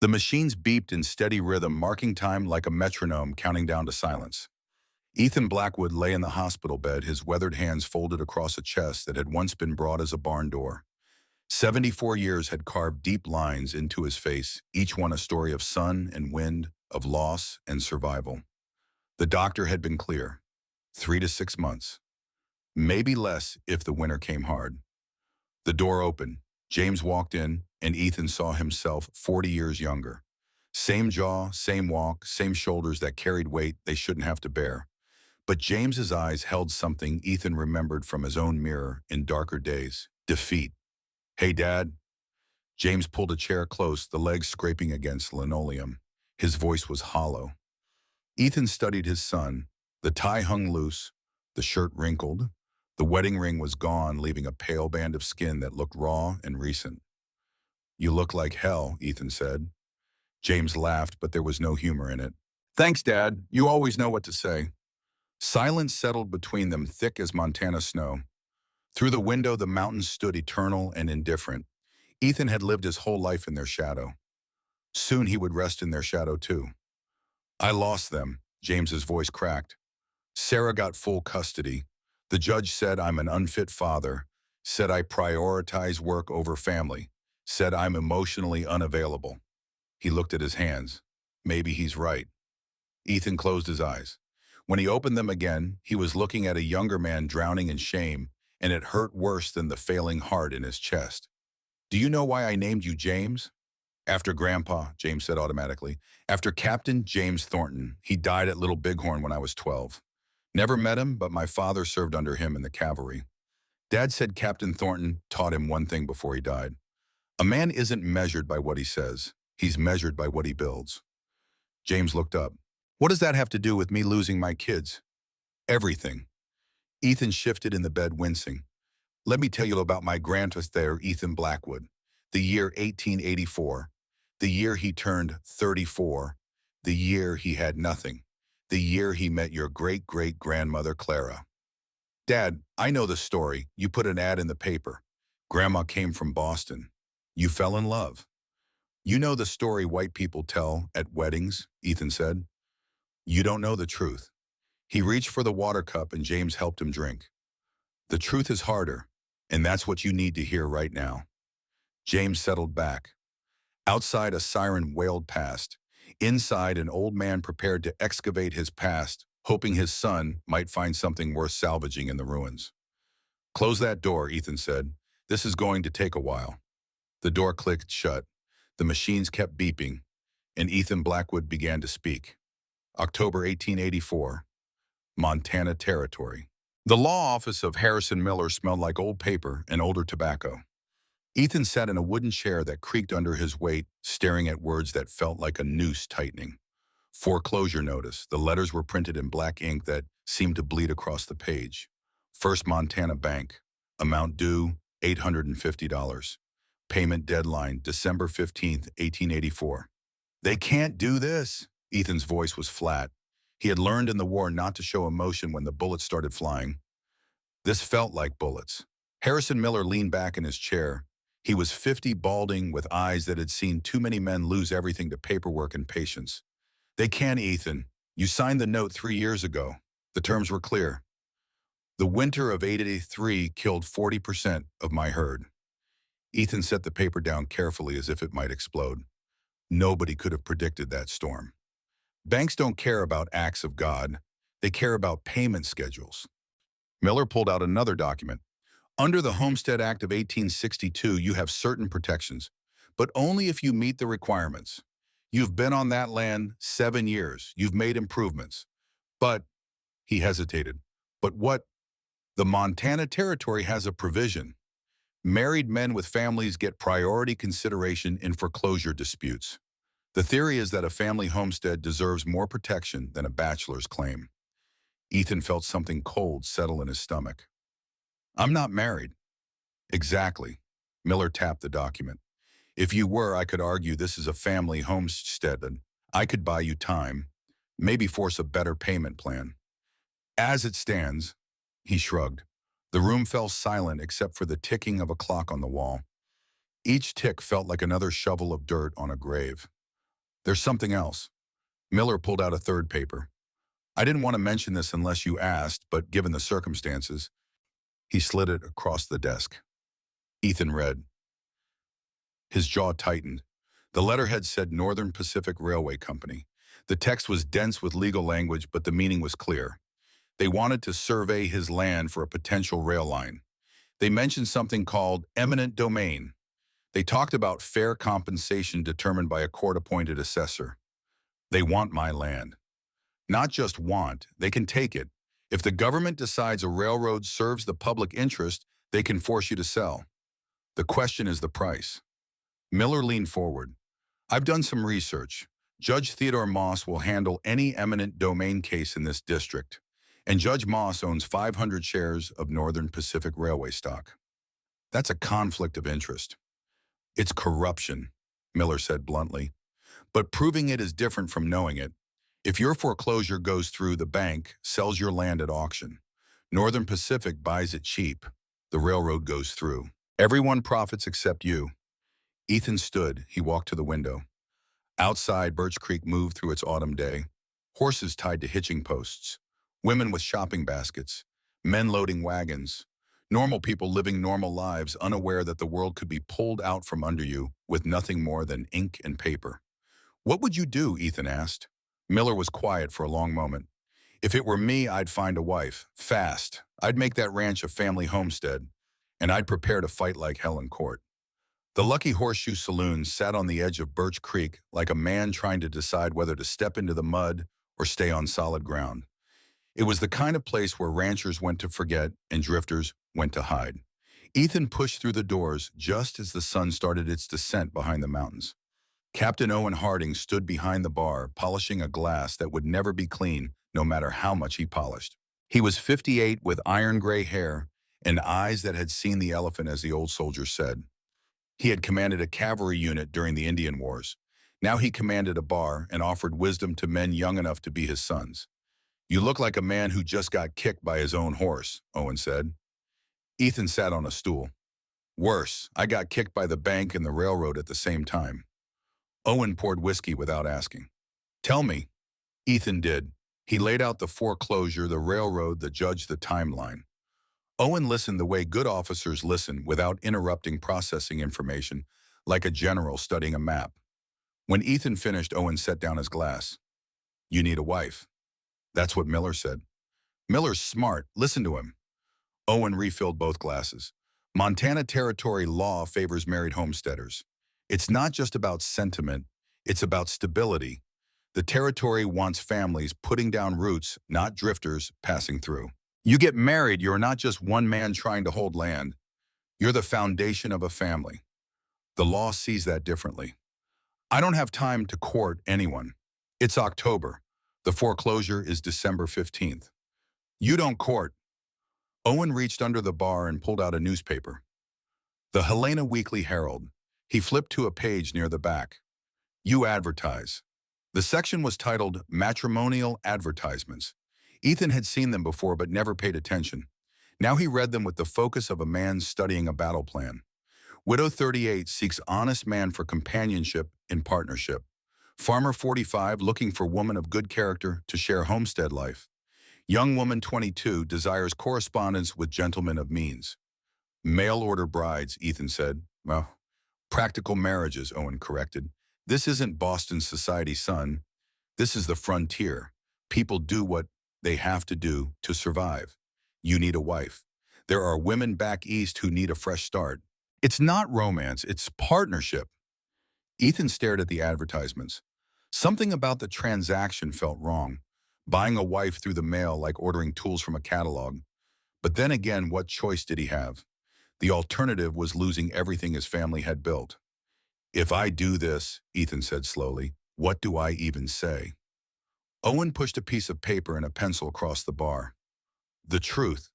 The machines beeped in steady rhythm, marking time like a metronome counting down to silence. Ethan Blackwood lay in the hospital bed, his weathered hands folded across a chest that had once been broad as a barn door. 74 years had carved deep lines into his face, each one a story of sun and wind, of loss and survival. The doctor had been clear. 3 to 6 months. Maybe less if the winter came hard. The door opened. James walked in, and Ethan saw himself 40 years younger. Same jaw, same walk, same shoulders that carried weight they shouldn't have to bear. But James's eyes held something Ethan remembered from his own mirror in darker days. Defeat. "Hey, Dad." James pulled a chair close, the legs scraping against linoleum. His voice was hollow. Ethan studied his son. The tie hung loose, the shirt wrinkled. The wedding ring was gone, leaving a pale band of skin that looked raw and recent. "You look like hell," Ethan said. James laughed, but there was no humor in it. "Thanks, Dad. You always know what to say." Silence settled between them, thick as Montana snow. Through the window, the mountains stood eternal and indifferent. Ethan had lived his whole life in their shadow. Soon he would rest in their shadow too. "I lost them," James's voice cracked. "Sarah got full custody. The judge said I'm an unfit father, said I prioritize work over family, said I'm emotionally unavailable." He looked at his hands. Maybe he's right. Ethan closed his eyes. When he opened them again, he was looking at a younger man drowning in shame, and it hurt worse than the failing heart in his chest. "Do you know why I named you James?" "After Grandpa," James said automatically. "After Captain James Thornton. He died at Little Bighorn when I was 12. Never met him, but my father served under him in the cavalry. Dad said Captain Thornton taught him one thing before he died. A man isn't measured by what he says. He's measured by what he builds." James looked up. "What does that have to do with me losing my kids?" "Everything." Ethan shifted in the bed, wincing. "Let me tell you about my grandfather, Ethan Blackwood. The year 1884. The year he turned 34. The year he had nothing. The year he met your great-great-grandmother, Clara." "Dad, I know the story. You put an ad in the paper. Grandma came from Boston. You fell in love." "You know the story white people tell at weddings," Ethan said. "You don't know the truth." He reached for the water cup and James helped him drink. "The truth is harder, and that's what you need to hear right now." James settled back. Outside, a siren wailed past. Inside, an old man prepared to excavate his past, hoping his son might find something worth salvaging in the ruins. "Close that door," Ethan said. "This is going to take a while." The door clicked shut. The machines kept beeping, and Ethan Blackwood began to speak. October 1884. Montana Territory. The law office of Harrison Miller smelled like old paper and older tobacco. Ethan sat in a wooden chair that creaked under his weight, staring at words that felt like a noose tightening. Foreclosure notice. The letters were printed in black ink that seemed to bleed across the page. First Montana Bank. Amount due, $850. Payment deadline, December 15th, 1884. "They can't do this." Ethan's voice was flat. He had learned in the war not to show emotion when the bullets started flying. This felt like bullets. Harrison Miller leaned back in his chair. He was 50, balding, with eyes that had seen too many men lose everything to paperwork and patience. "They can, Ethan. You signed the note 3 years ago. The terms were clear. The winter of 883 killed 40% of my herd." Ethan set the paper down carefully as if it might explode. Nobody could have predicted that storm. Banks don't care about acts of God. They care about payment schedules. Miller pulled out another document. "Under the Homestead Act of 1862, you have certain protections, but only if you meet the requirements. You've been on that land 7 years. You've made improvements. But," he hesitated, "but what? The Montana Territory has a provision. Married men with families get priority consideration in foreclosure disputes. The theory is that a family homestead deserves more protection than a bachelor's claim." Ethan felt something cold settle in his stomach. "I'm not married." "Exactly." Miller tapped the document. "If you were, I could argue this is a family homestead, and I could buy you time, maybe force a better payment plan. As it stands," he shrugged. The room fell silent except for the ticking of a clock on the wall. Each tick felt like another shovel of dirt on a grave. There's something else. Miller pulled out a third paper. I didn't want to mention this unless you asked, but given the circumstances, he slid it across the desk. Ethan read. His jaw tightened. The letterhead said Northern Pacific Railway Company. The text was dense with legal language, but the meaning was clear. They wanted to survey his land for a potential rail line. They mentioned something called eminent domain. They talked about fair compensation determined by a court-appointed assessor. They want my land. Not just want, they can take it. If the government decides a railroad serves the public interest, they can force you to sell. The question is the price. Miller leaned forward. I've done some research. Judge Theodore Moss will handle any eminent domain case in this district, and Judge Moss owns 500 shares of Northern Pacific Railway stock. That's a conflict of interest. It's corruption, Miller said bluntly. But proving it is different from knowing it. If your foreclosure goes through, the bank sells your land at auction. Northern Pacific buys it cheap. The railroad goes through. Everyone profits except you. Ethan stood. He walked to the window. Outside, Birch Creek moved through its autumn day. Horses tied to hitching posts. Women with shopping baskets. Men loading wagons. Normal people living normal lives, unaware that the world could be pulled out from under you with nothing more than ink and paper. What would you do? Ethan asked. Miller was quiet for a long moment. If it were me, I'd find a wife. Fast. I'd make that ranch a family homestead. And I'd prepare to fight like hell in court. The Lucky Horseshoe Saloon sat on the edge of Birch Creek like a man trying to decide whether to step into the mud or stay on solid ground. It was the kind of place where ranchers went to forget and drifters went to hide. Ethan pushed through the doors just as the sun started its descent behind the mountains. Captain Owen Harding stood behind the bar, polishing a glass that would never be clean, no matter how much he polished. He was 58 with iron gray hair and eyes that had seen the elephant, as the old soldier said. He had commanded a cavalry unit during the Indian Wars. Now he commanded a bar and offered wisdom to men young enough to be his sons. You look like a man who just got kicked by his own horse, Owen said. Ethan sat on a stool. Worse, I got kicked by the bank and the railroad at the same time. Owen poured whiskey without asking. Tell me. Ethan did. He laid out the foreclosure, the railroad, the judge, the timeline. Owen listened the way good officers listen, without interrupting, processing information, like a general studying a map. When Ethan finished, Owen set down his glass. You need a wife. That's what Miller said. Miller's smart. Listen to him. Owen refilled both glasses. Montana Territory law favors married homesteaders. It's not just about sentiment, it's about stability. The territory wants families putting down roots, not drifters passing through. You get married, you're not just one man trying to hold land. You're the foundation of a family. The law sees that differently. I don't have time to court anyone. It's October. The foreclosure is December 15th. You don't court. Owen reached under the bar and pulled out a newspaper. The Helena Weekly Herald. He flipped to a page near the back. You advertise. The section was titled Matrimonial Advertisements. Ethan had seen them before but never paid attention. Now he read them with the focus of a man studying a battle plan. Widow 38 seeks honest man for companionship in partnership. Farmer 45 looking for woman of good character to share homestead life. Young woman 22 desires correspondence with gentleman of means. Mail order brides, Ethan said. Well, practical marriages, Owen corrected. This isn't Boston society, son. This is the frontier. People do what they have to do to survive. You need a wife. There are women back east who need a fresh start. It's not romance, it's partnership. Ethan stared at the advertisements. Something about the transaction felt wrong. Buying a wife through the mail like ordering tools from a catalog. But then again, what choice did he have? The alternative was losing everything his family had built. If I do this, Ethan said slowly, what do I even say? Owen pushed a piece of paper and a pencil across the bar. The truth.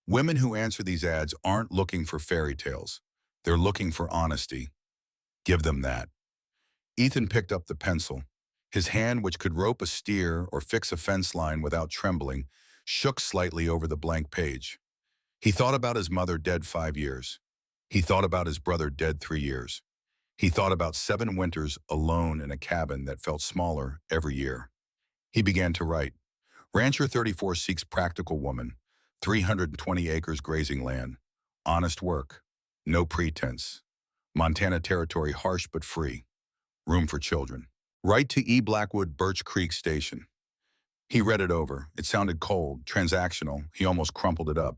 Women who answer these ads aren't looking for fairy tales. They're looking for honesty. Give them that. Ethan picked up the pencil. His hand, which could rope a steer or fix a fence line without trembling, shook slightly over the blank page. He thought about his mother dead 5 years. He thought about his brother dead 3 years. He thought about 7 winters alone in a cabin that felt smaller every year. He began to write. Rancher 34 seeks practical woman, 320 acres grazing land, honest work, no pretense. Montana territory harsh but free, room for children. Write to E. Blackwood, Birch Creek Station. He read it over. It sounded cold, transactional. He almost crumpled it up.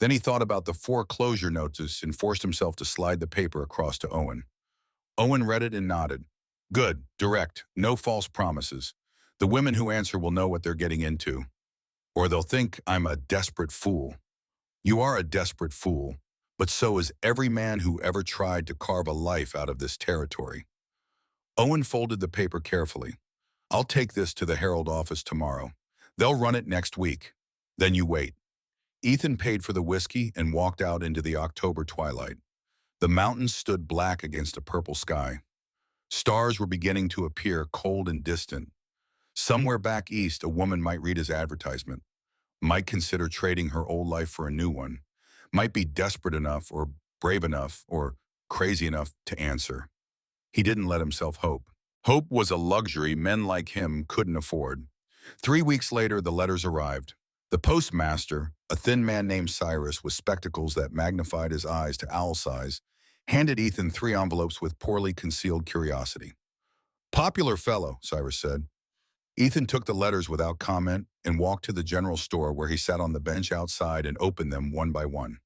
Then he thought about the foreclosure notice and forced himself to slide the paper across to Owen. Owen read it and nodded. Good, direct, no false promises. The women who answer will know what they're getting into. Or they'll think I'm a desperate fool. You are a desperate fool, but so is every man who ever tried to carve a life out of this territory. Owen folded the paper carefully. I'll take this to the Herald office tomorrow. They'll run it next week. Then you wait. Ethan paid for the whiskey and walked out into the October twilight. The mountains stood black against a purple sky. Stars were beginning to appear cold and distant. Somewhere back east, a woman might read his advertisement, might consider trading her old life for a new one, might be desperate enough or brave enough or crazy enough to answer. He didn't let himself hope. Hope was a luxury men like him couldn't afford. 3 weeks later, the letters arrived. The postmaster, a thin man named Cyrus with spectacles that magnified his eyes to owl size, handed Ethan 3 envelopes with poorly concealed curiosity. Popular fellow, Cyrus said. Ethan took the letters without comment and walked to the general store where he sat on the bench outside and opened them one by one.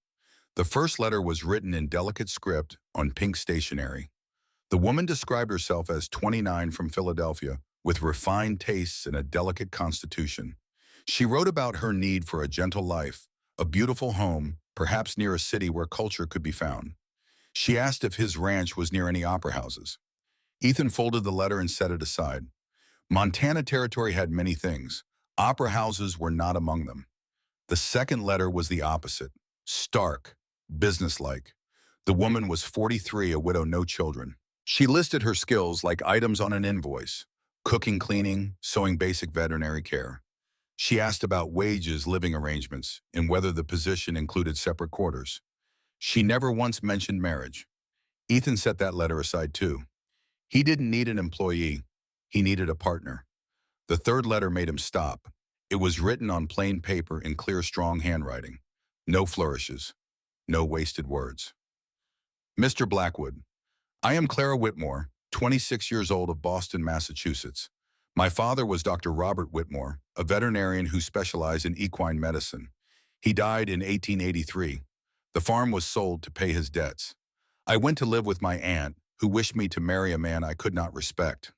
The first letter was written in delicate script on pink stationery. The woman described herself as 29 from Philadelphia, with refined tastes and a delicate constitution. She wrote about her need for a gentle life, a beautiful home, perhaps near a city where culture could be found. She asked if his ranch was near any opera houses. Ethan folded the letter and set it aside. Montana territory had many things. Opera houses were not among them. The second letter was the opposite. Stark, businesslike. The woman was 43, a widow, no children. She listed her skills like items on an invoice: cooking, cleaning, sewing, basic veterinary care. She asked about wages, living arrangements, and whether the position included separate quarters. She never once mentioned marriage. Ethan set that letter aside too. He didn't need an employee. He needed a partner. The third letter made him stop. It was written on plain paper in clear, strong handwriting. No flourishes. No wasted words. Mr. Blackwood, I am Clara Whitmore, 26 years old, of Boston, Massachusetts. My father was Dr. Robert Whitmore, a veterinarian who specialized in equine medicine. He died in 1883. The farm was sold to pay his debts. I went to live with my aunt, who wished me to marry a man I could not respect.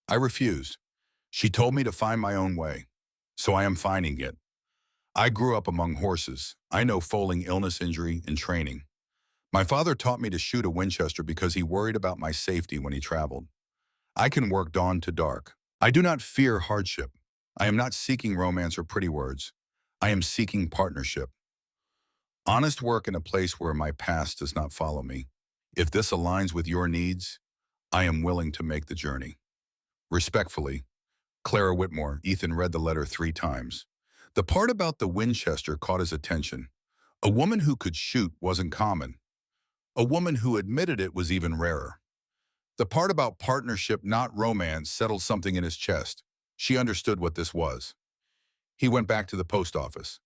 I refused. She told me to find my own way. So I am finding it. I grew up among horses. I know foaling, illness, injury, and training. My father taught me to shoot a Winchester because he worried about my safety when he traveled. I can work dawn to dark. I do not fear hardship. I am not seeking romance or pretty words. I am seeking partnership. Honest work in a place where my past does not follow me. If this aligns with your needs, I am willing to make the journey. Respectfully, Clara Whitmore. Ethan read the letter 3 times. The part about the Winchester caught his attention. A woman who could shoot wasn't common. A woman who admitted it was even rarer. The part about partnership, not romance, settled something in his chest. She understood what this was. He went back to the post office.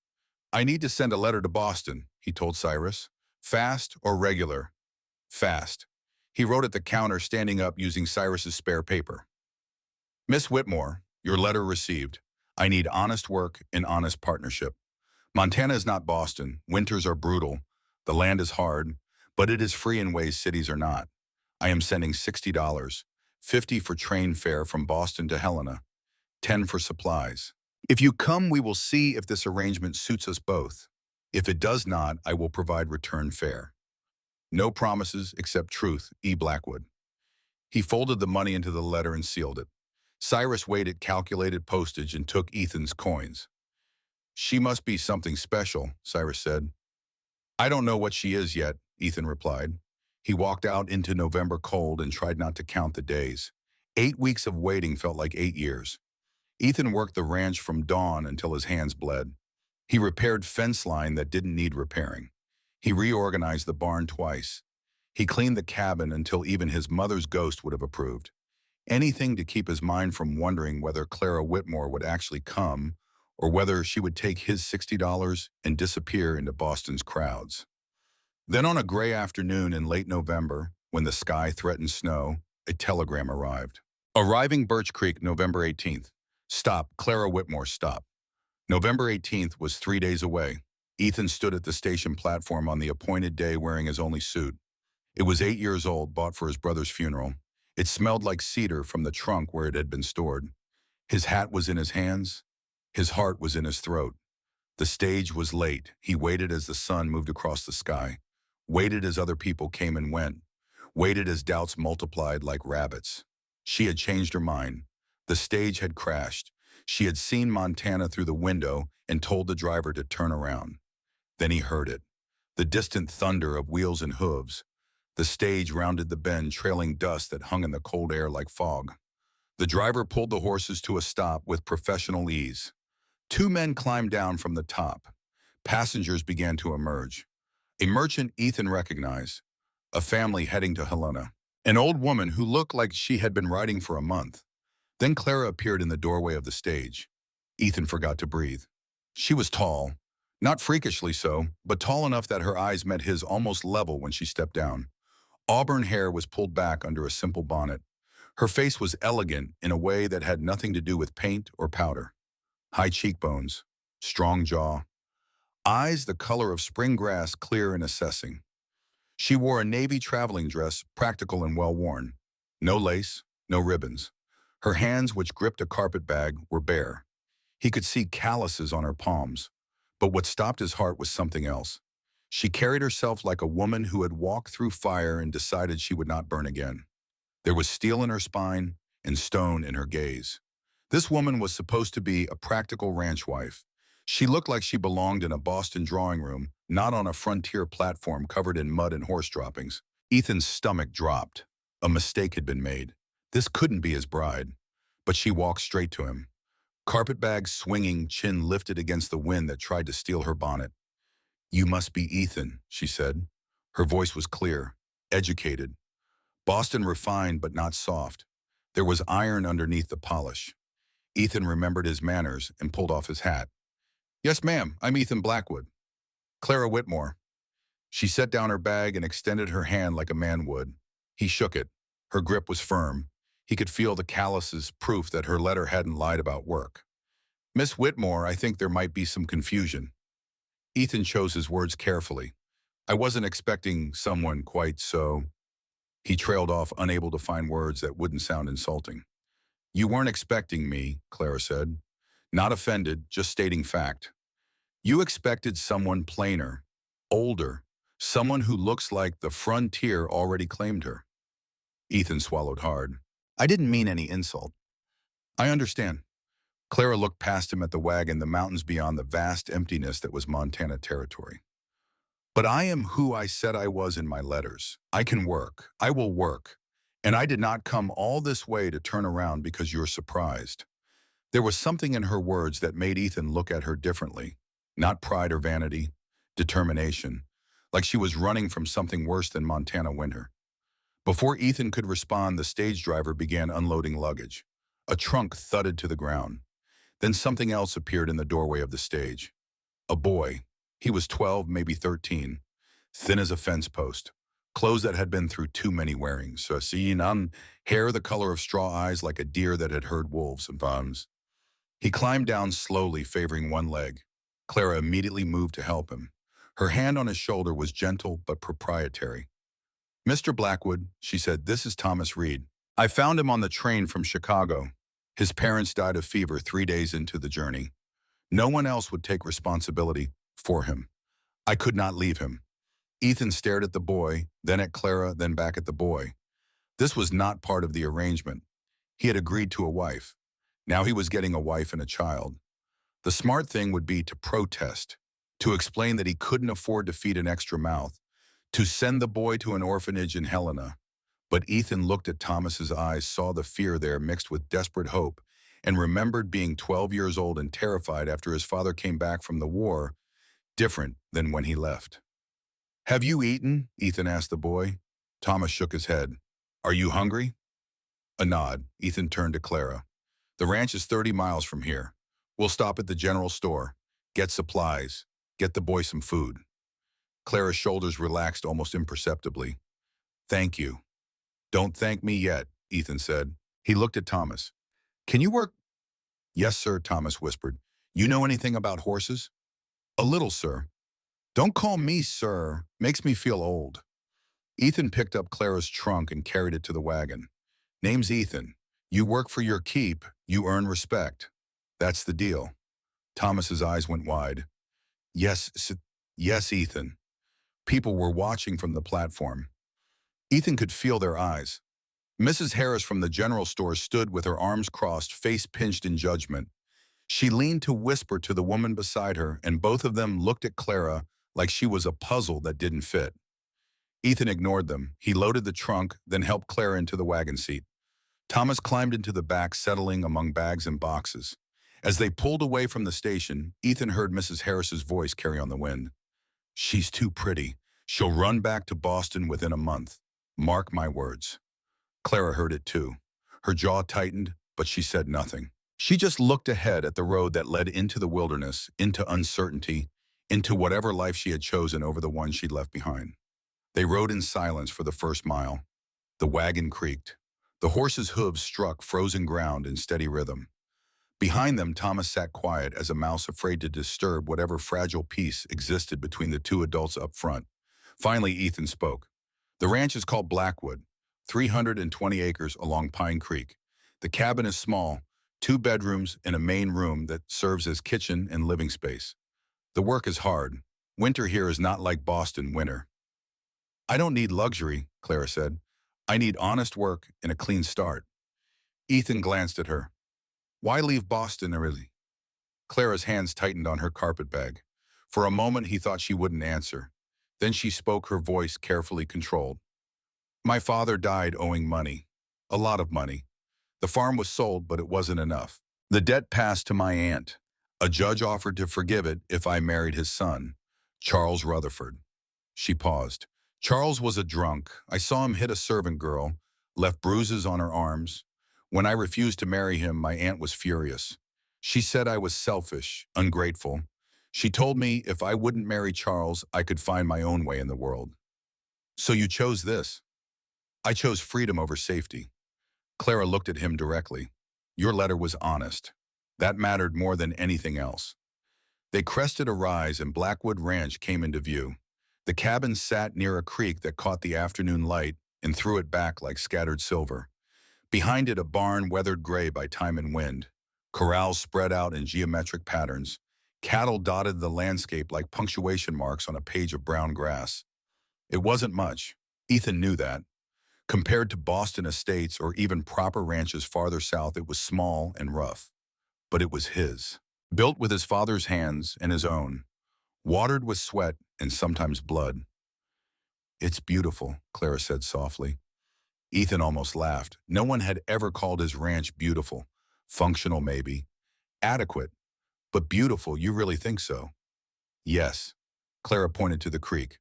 I need to send a letter to Boston, he told Cyrus. Fast or regular? Fast. He wrote at the counter, standing up using Cyrus's spare paper. Miss Whitmore, your letter received. I need honest work and honest partnership. Montana is not Boston. Winters are brutal. The land is hard, but it is free in ways cities are not. I am sending $60, $50 for train fare from Boston to Helena, $10 for supplies. If you come, we will see if this arrangement suits us both. If it does not, I will provide return fare. No promises except truth, E. Blackwood. He folded the money into the letter and sealed it. Cyrus weighed it, calculated postage, and took Ethan's coins. She must be something special, Cyrus said. I don't know what she is yet, Ethan replied. He walked out into November cold and tried not to count the days. 8 weeks of waiting felt like 8 years. Ethan worked the ranch from dawn until his hands bled. He repaired fence line that didn't need repairing. He reorganized the barn twice. He cleaned the cabin until even his mother's ghost would have approved. Anything to keep his mind from wondering whether Clara Whitmore would actually come or whether she would take his $60 and disappear into Boston's crowds. Then on a gray afternoon in late November, when the sky threatened snow, a telegram arrived. Arriving Birch Creek, November 18th. Stop, Clara Whitmore, stop. November 18th was 3 days away. Ethan stood at the station platform on the appointed day wearing his only suit. It was 8 years old, bought for his brother's funeral. It smelled like cedar from the trunk where it had been stored. His hat was in his hands. His heart was in his throat. The stage was late. He waited as the sun moved across the sky. Waited as other people came and went. Waited as doubts multiplied like rabbits. She had changed her mind. The stage had crashed. She had seen Montana through the window and told the driver to turn around. Then he heard it. The distant thunder of wheels and hooves. The stage rounded the bend, trailing dust that hung in the cold air like fog. The driver pulled the horses to a stop with professional ease. Two men climbed down from the top. Passengers began to emerge. A merchant Ethan recognized. A family heading to Helena. An old woman who looked like she had been riding for a month. Then Clara appeared in the doorway of the stage. Ethan forgot to breathe. She was tall. Not freakishly so, but tall enough that her eyes met his almost level when she stepped down. Auburn hair was pulled back under a simple bonnet. Her face was elegant in a way that had nothing to do with paint or powder. High cheekbones, strong jaw, eyes the color of spring grass, clear and assessing. She wore a navy traveling dress, practical and well-worn. No lace, no ribbons. Her hands, which gripped a carpet bag, were bare. He could see calluses on her palms. But what stopped his heart was something else. She carried herself like a woman who had walked through fire and decided she would not burn again. There was steel in her spine and stone in her gaze. This woman was supposed to be a practical ranch wife. She looked like she belonged in a Boston drawing room, not on a frontier platform covered in mud and horse droppings. Ethan's stomach dropped. A mistake had been made. This couldn't be his bride. But she walked straight to him. Carpetbag swinging, chin lifted against the wind that tried to steal her bonnet. "You must be Ethan," she said. Her voice was clear, educated. Boston refined but not soft. There was iron underneath the polish. Ethan remembered his manners and pulled off his hat. "Yes, ma'am, I'm Ethan Blackwood." "Clara Whitmore." She set down her bag and extended her hand like a man would. He shook it. Her grip was firm. He could feel the calluses, proof that her letter hadn't lied about work. "Miss Whitmore, I think there might be some confusion." Ethan chose his words carefully. "I wasn't expecting someone quite so." He trailed off, unable to find words that wouldn't sound insulting. "You weren't expecting me," Clara said. "Not offended, just stating fact. You expected someone plainer, older, someone who looks like the frontier already claimed her." Ethan swallowed hard. "I didn't mean any insult." "I understand." Clara looked past him at the wagon, the mountains beyond, the vast emptiness that was Montana territory. "But I am who I said I was in my letters. I can work. I will work. And I did not come all this way to turn around because you're surprised." There was something in her words that made Ethan look at her differently. Not pride or vanity, determination. Like she was running from something worse than Montana winter. Before Ethan could respond, the stage driver began unloading luggage. A trunk thudded to the ground. Then something else appeared in the doorway of the stage. A boy. He was 12, maybe 13. Thin as a fence post. Clothes that had been through too many wearings. Hair the color of straw, eyes like a deer that had heard wolves and bums. He climbed down slowly, favoring one leg. Clara immediately moved to help him. Her hand on his shoulder was gentle but proprietary. "Mr. Blackwood," she said, "this is Thomas Reed. I found him on the train from Chicago. His parents died of fever 3 days into the journey. No one else would take responsibility for him. I could not leave him." Ethan stared at the boy, then at Clara, then back at the boy. This was not part of the arrangement. He had agreed to a wife. Now he was getting a wife and a child. The smart thing would be to protest, to explain that he couldn't afford to feed an extra mouth, to send the boy to an orphanage in Helena. But Ethan looked at Thomas's eyes, saw the fear there mixed with desperate hope, and remembered being 12 years old and terrified after his father came back from the war, different than when he left. "Have you eaten?" Ethan asked the boy. Thomas shook his head. Are you hungry? A nod. Ethan turned to Clara. The ranch is 30 miles from here. We'll stop at the general store, get supplies, get the boy some food. Clara's shoulders relaxed almost imperceptibly. Thank you. Don't thank me yet, Ethan said. He looked at Thomas. Can you work? Yes, sir, Thomas whispered. You know anything about horses? A little, sir. Don't call me sir. Makes me feel old. Ethan picked up Clara's trunk and carried it to the wagon. Name's Ethan. You work for your keep, you earn respect. That's the deal. Thomas's eyes went wide. Yes, Ethan. People were watching from the platform. Ethan could feel their eyes. Mrs. Harris from the general store stood with her arms crossed, face pinched in judgment. She leaned to whisper to the woman beside her, and both of them looked at Clara like she was a puzzle that didn't fit. Ethan ignored them. He loaded the trunk, then helped Clara into the wagon seat. Thomas climbed into the back, settling among bags and boxes. As they pulled away from the station, Ethan heard Mrs. Harris's voice carry on the wind. She's too pretty. She'll run back to Boston within a month. Mark my words. Clara heard it too. Her jaw tightened, but she said nothing. She just looked ahead at the road that led into the wilderness, into uncertainty, into whatever life she had chosen over the one she'd left behind. They rode in silence for the first mile. The wagon creaked. The horses' hooves struck frozen ground in steady rhythm. Behind them, Thomas sat quiet as a mouse afraid to disturb whatever fragile peace existed between the two adults up front. Finally, Ethan spoke. The ranch is called Blackwood, 320 acres along Pine Creek. The cabin is small, 2 bedrooms and a main room that serves as kitchen and living space. The work is hard. Winter here is not like Boston winter. I don't need luxury, Clara said. I need honest work and a clean start. Ethan glanced at her. Why leave Boston early? Clara's hands tightened on her carpetbag. For a moment, he thought she wouldn't answer. Then she spoke, her voice carefully controlled. My father died owing money. A lot of money. The farm was sold, but it wasn't enough. The debt passed to my aunt. A judge offered to forgive it if I married his son, Charles Rutherford. She paused. Charles was a drunk. I saw him hit a servant girl, left bruises on her arms. When I refused to marry him, my aunt was furious. She said I was selfish, ungrateful. She told me if I wouldn't marry Charles, I could find my own way in the world. So you chose this? I chose freedom over safety. Clara looked at him directly. Your letter was honest. That mattered more than anything else. They crested a rise and Blackwood Ranch came into view. The cabin sat near a creek that caught the afternoon light and threw it back like scattered silver. Behind it, a barn weathered gray by time and wind. Corrals spread out in geometric patterns. Cattle dotted the landscape like punctuation marks on a page of brown grass. It wasn't much. Ethan knew that. Compared to Boston estates or even proper ranches farther south, it was small and rough. But it was his. Built with his father's hands and his own. Watered with sweat and sometimes blood. It's beautiful, Clara said softly. Ethan almost laughed. No one had ever called his ranch beautiful. Functional, maybe. Adequate. But beautiful, you really think so? Yes. Clara pointed to the creek.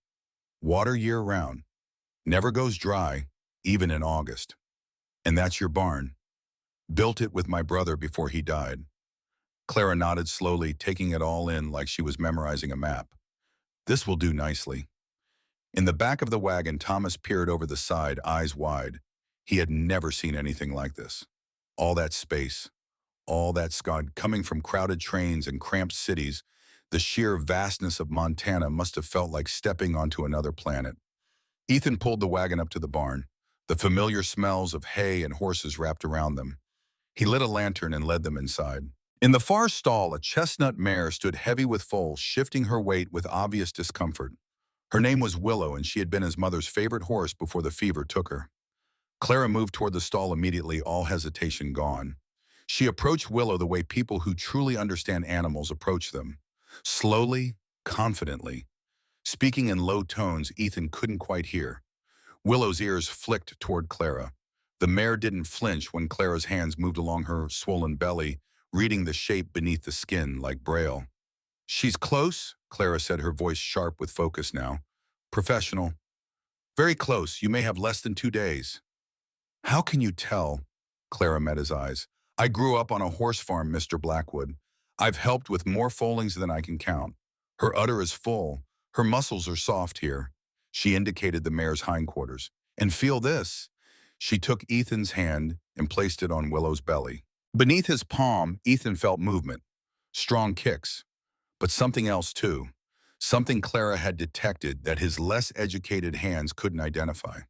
Water year-round. Never goes dry, even in August. And that's your barn. Built it with my brother before he died. Clara nodded slowly, taking it all in like she was memorizing a map. This will do nicely. In the back of the wagon, Thomas peered over the side, eyes wide. He had never seen anything like this. All that space, all that sky coming from crowded trains and cramped cities, the sheer vastness of Montana must have felt like stepping onto another planet. Ethan pulled the wagon up to the barn, the familiar smells of hay and horses wrapped around them. He lit a lantern and led them inside. In the far stall, a chestnut mare stood heavy with foals, shifting her weight with obvious discomfort. Her name was Willow, and she had been his mother's favorite horse before the fever took her. Clara moved toward the stall immediately, all hesitation gone. She approached Willow the way people who truly understand animals approach them. Slowly, confidently. Speaking in low tones Ethan couldn't quite hear. Willow's ears flicked toward Clara. The mare didn't flinch when Clara's hands moved along her swollen belly, reading the shape beneath the skin like braille. She's close, Clara said, her voice sharp with focus now. Professional. Very close. You may have less than 2 days. How can you tell? Clara met his eyes. I grew up on a horse farm, Mr. Blackwood. I've helped with more foalings than I can count. Her udder is full. Her muscles are soft here. She indicated the mare's hindquarters. And feel this. She took Ethan's hand and placed it on Willow's belly. Beneath his palm, Ethan felt movement, strong kicks, but something else too. Something Clara had detected that his less educated hands couldn't identify.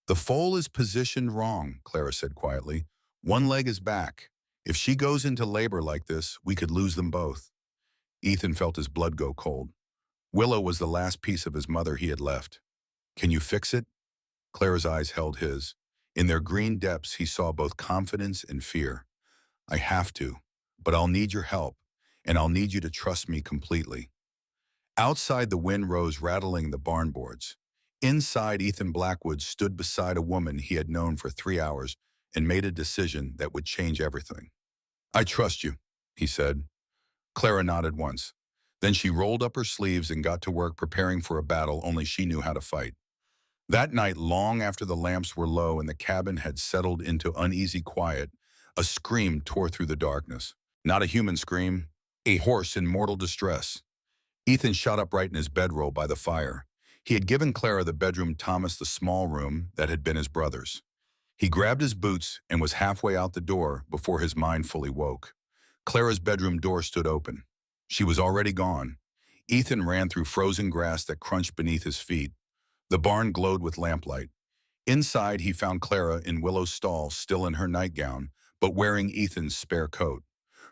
The foal is positioned wrong, Clara said quietly. One leg is back. If she goes into labor like this, we could lose them both. Ethan felt his blood go cold. Willow was the last piece of his mother he had left. Can you fix it? Clara's eyes held his. In their green depths, he saw both confidence and fear. I have to, but I'll need your help, and I'll need you to trust me completely. Outside, the wind rose, rattling the barn boards. Inside, Ethan Blackwood stood beside a woman he had known for 3 hours and made a decision that would change everything. I trust you, he said. Clara nodded once. Then she rolled up her sleeves and got to work preparing for a battle only she knew how to fight. That night, long after the lamps were low and the cabin had settled into uneasy quiet, a scream tore through the darkness. Not a human scream, a horse in mortal distress. Ethan shot upright in his bedroll by the fire. He had given Clara the bedroom, Thomas the small room that had been his brother's. He grabbed his boots and was halfway out the door before his mind fully woke. Clara's bedroom door stood open. She was already gone. Ethan ran through frozen grass that crunched beneath his feet. The barn glowed with lamplight. Inside, he found Clara in Willow's stall, still in her nightgown, but wearing Ethan's spare coat.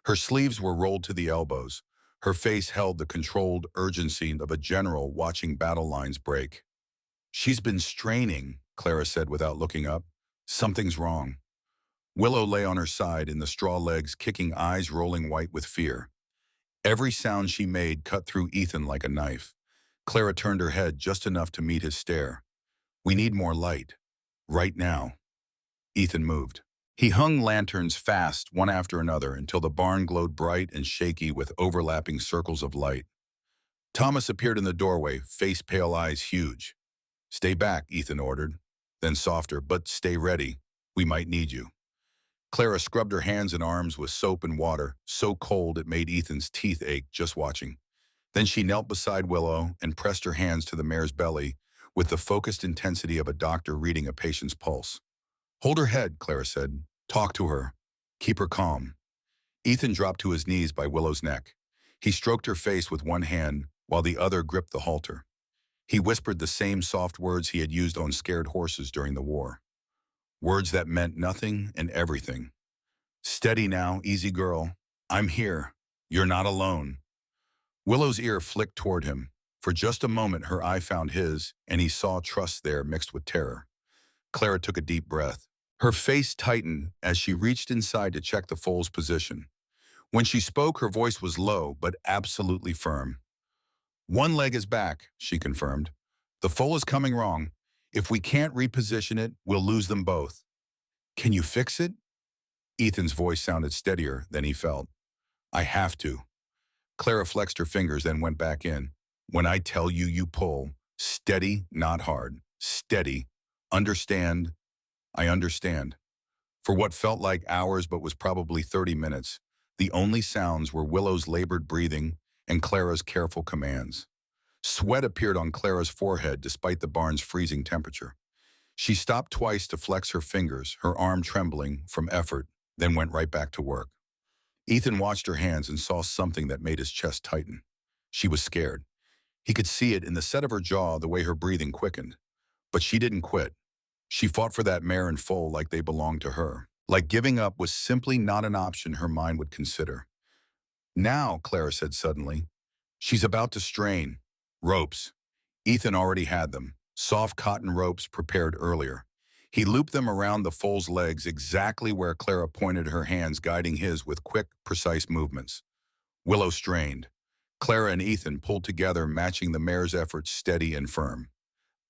Her sleeves were rolled to the elbows. Her face held the controlled urgency of a general watching battle lines break. She's been straining, Clara said without looking up. Something's wrong. Willow lay on her side in the straw legs, kicking, eyes rolling white with fear. Every sound she made cut through Ethan like a knife. Clara turned her head just enough to meet his stare. We need more light. Right now. Ethan moved. He hung lanterns fast, one after another, until the barn glowed bright and shaky with overlapping circles of light. Thomas appeared in the doorway, face pale, eyes huge. Stay back, Ethan ordered. Then softer, but stay ready. We might need you. Clara scrubbed her hands and arms with soap and water, so cold it made Ethan's teeth ache just watching. Then she knelt beside Willow and pressed her hands to the mare's belly with the focused intensity of a doctor reading a patient's pulse. Hold her head, Clara said. Talk to her. Keep her calm. Ethan dropped to his knees by Willow's neck. He stroked her face with one hand while the other gripped the halter. He whispered the same soft words he had used on scared horses during the war. Words that meant nothing and everything. Steady now, easy girl. I'm here. You're not alone. Willow's ear flicked toward him. For just a moment, her eye found his, and he saw trust there mixed with terror. Clara took a deep breath. Her face tightened as she reached inside to check the foal's position. When she spoke, her voice was low, but absolutely firm. One leg is back, she confirmed. The foal is coming wrong. If we can't reposition it, we'll lose them both. Can you fix it? Ethan's voice sounded steadier than he felt. I have to. Clara flexed her fingers, then went back in. When I tell you, you pull. Steady, not hard. Steady. Understand? I understand. For what felt like hours but was probably 30 minutes, the only sounds were Willow's labored breathing and Clara's careful commands. Sweat appeared on Clara's forehead despite the barn's freezing temperature. She stopped twice to flex her fingers, her arm trembling from effort, then went right back to work. Ethan watched her hands and saw something that made his chest tighten. She was scared. He could see it in the set of her jaw, the way her breathing quickened. But she didn't quit. She fought for that mare and foal like they belonged to her. Like giving up was simply not an option her mind would consider. Now, Clara said suddenly, she's about to strain. Ropes. Ethan already had them. Soft cotton ropes prepared earlier. He looped them around the foal's legs exactly where Clara pointed, her hands guiding his with quick, precise movements. Willow strained. Clara and Ethan pulled together, matching the mare's efforts, steady and firm.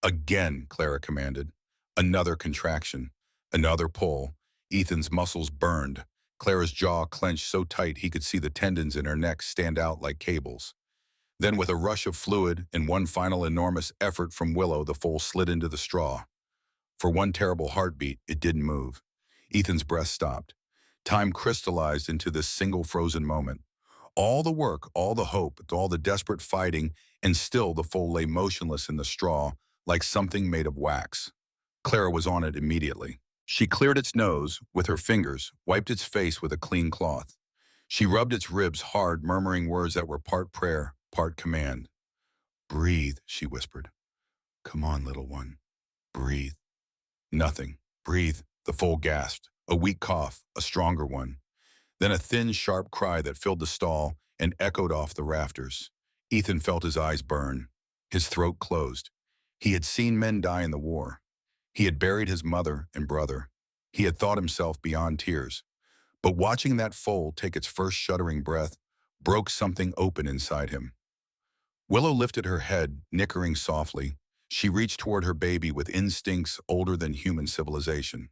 Again, Clara commanded. Another contraction. Another pull. Ethan's muscles burned. Clara's jaw clenched so tight he could see the tendons in her neck stand out like cables. Then with a rush of fluid and one final enormous effort from Willow, the foal slid into the straw. For one terrible heartbeat, it didn't move. Ethan's breath stopped. Time crystallized into this single frozen moment. All the work, all the hope, all the desperate fighting, and still the foal lay motionless in the straw, like something made of wax. Clara was on it immediately. She cleared its nose with her fingers, wiped its face with a clean cloth. She rubbed its ribs hard, murmuring words that were part prayer, part command. "Breathe," she whispered. "Come on, little one. Breathe." Nothing. "Breathe," the foal gasped. A weak cough, a stronger one. Then a thin, sharp cry that filled the stall and echoed off the rafters. Ethan felt his eyes burn. His throat closed. He had seen men die in the war. He had buried his mother and brother. He had thought himself beyond tears. But watching that foal take its first shuddering breath broke something open inside him. Willow lifted her head, nickering softly. She reached toward her baby with instincts older than human civilization.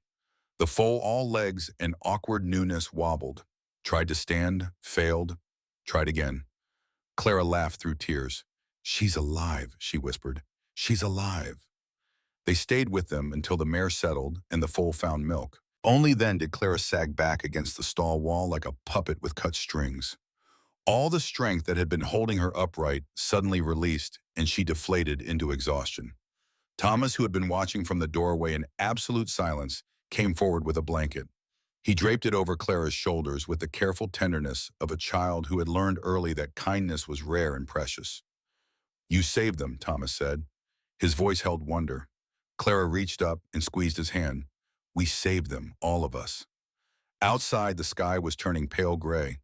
The foal, all legs and awkward newness, wobbled. Tried to stand, failed, tried again. Clara laughed through tears. "She's alive," she whispered. "She's alive." They stayed with them until the mare settled and the foal found milk. Only then did Clara sag back against the stall wall like a puppet with cut strings. All the strength that had been holding her upright suddenly released, and she deflated into exhaustion. Thomas, who had been watching from the doorway in absolute silence, came forward with a blanket. He draped it over Clara's shoulders with the careful tenderness of a child who had learned early that kindness was rare and precious. "You saved them," Thomas said. His voice held wonder. Clara reached up and squeezed his hand. "We saved them, all of us." Outside, the sky was turning pale gray.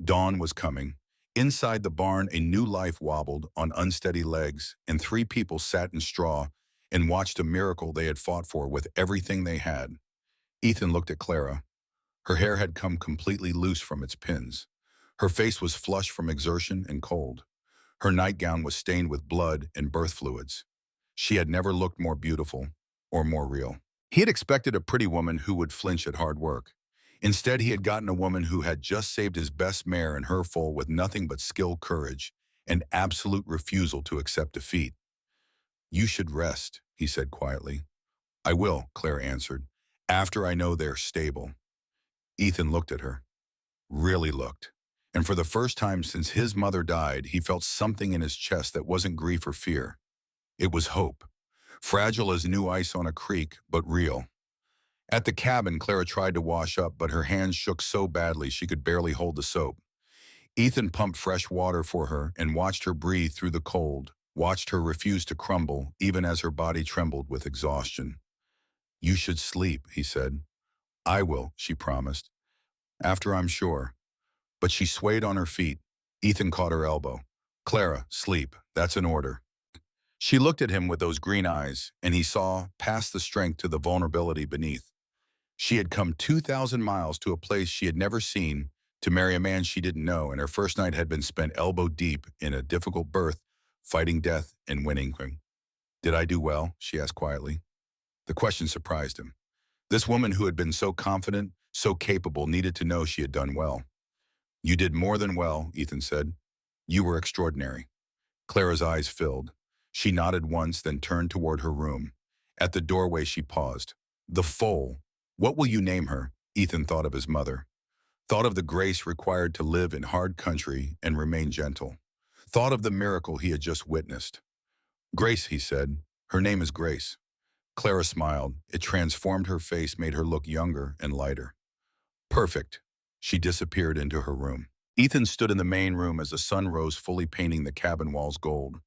Dawn was coming. Inside the barn, a new life wobbled on unsteady legs, and three people sat in straw and watched a miracle they had fought for with everything they had. Ethan looked at Clara. Her hair had come completely loose from its pins. Her face was flushed from exertion and cold. Her nightgown was stained with blood and birth fluids. She had never looked more beautiful or more real. He had expected a pretty woman who would flinch at hard work. Instead, he had gotten a woman who had just saved his best mare and her foal with nothing but skill, courage, and absolute refusal to accept defeat. "You should rest," he said quietly. "I will," Clara answered, "after I know they're stable." Ethan looked at her. Really looked. And for the first time since his mother died, he felt something in his chest that wasn't grief or fear. It was hope. Fragile as new ice on a creek, but real. At the cabin, Clara tried to wash up, but her hands shook so badly she could barely hold the soap. Ethan pumped fresh water for her and watched her breathe through the cold, watched her refuse to crumble, even as her body trembled with exhaustion. "You should sleep," he said. "I will," she promised. "After I'm sure." But she swayed on her feet. Ethan caught her elbow. "Clara, sleep. That's an order." She looked at him with those green eyes, and he saw past the strength to the vulnerability beneath. She had come 2,000 miles to a place she had never seen to marry a man she didn't know, and her first night had been spent elbow deep in a difficult berth, fighting death and winning. "Did I do well?" she asked quietly. The question surprised him. This woman who had been so confident, so capable, needed to know she had done well. "You did more than well," Ethan said. "You were extraordinary." Clara's eyes filled. She nodded once, then turned toward her room. At the doorway, she paused. "The foal. What will you name her?" Ethan thought of his mother. Thought of the grace required to live in hard country and remain gentle. Thought of the miracle he had just witnessed. "Grace," he said. "Her name is Grace." Clara smiled. It transformed her face, made her look younger and lighter. "Perfect." She disappeared into her room. Ethan stood in the main room as the sun rose, fully painting the cabin walls gold.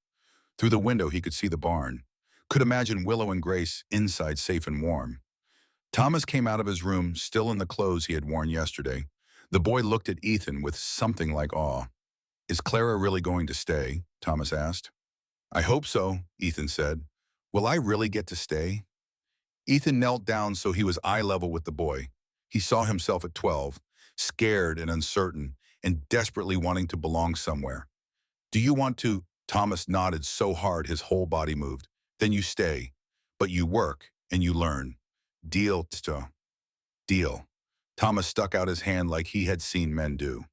Through the window, he could see the barn. Could imagine Willow and Grace inside, safe and warm. Thomas came out of his room, still in the clothes he had worn yesterday. The boy looked at Ethan with something like awe. "Is Clara really going to stay?" Thomas asked. "I hope so," Ethan said. "Will I really get to stay?" Ethan knelt down so he was eye level with the boy. He saw himself at 12, scared and uncertain, and desperately wanting to belong somewhere. "Do you want to?" Thomas nodded so hard his whole body moved. "Then you stay. But you work, and you learn. Deal, to deal." Thomas stuck out his hand like he had seen men do.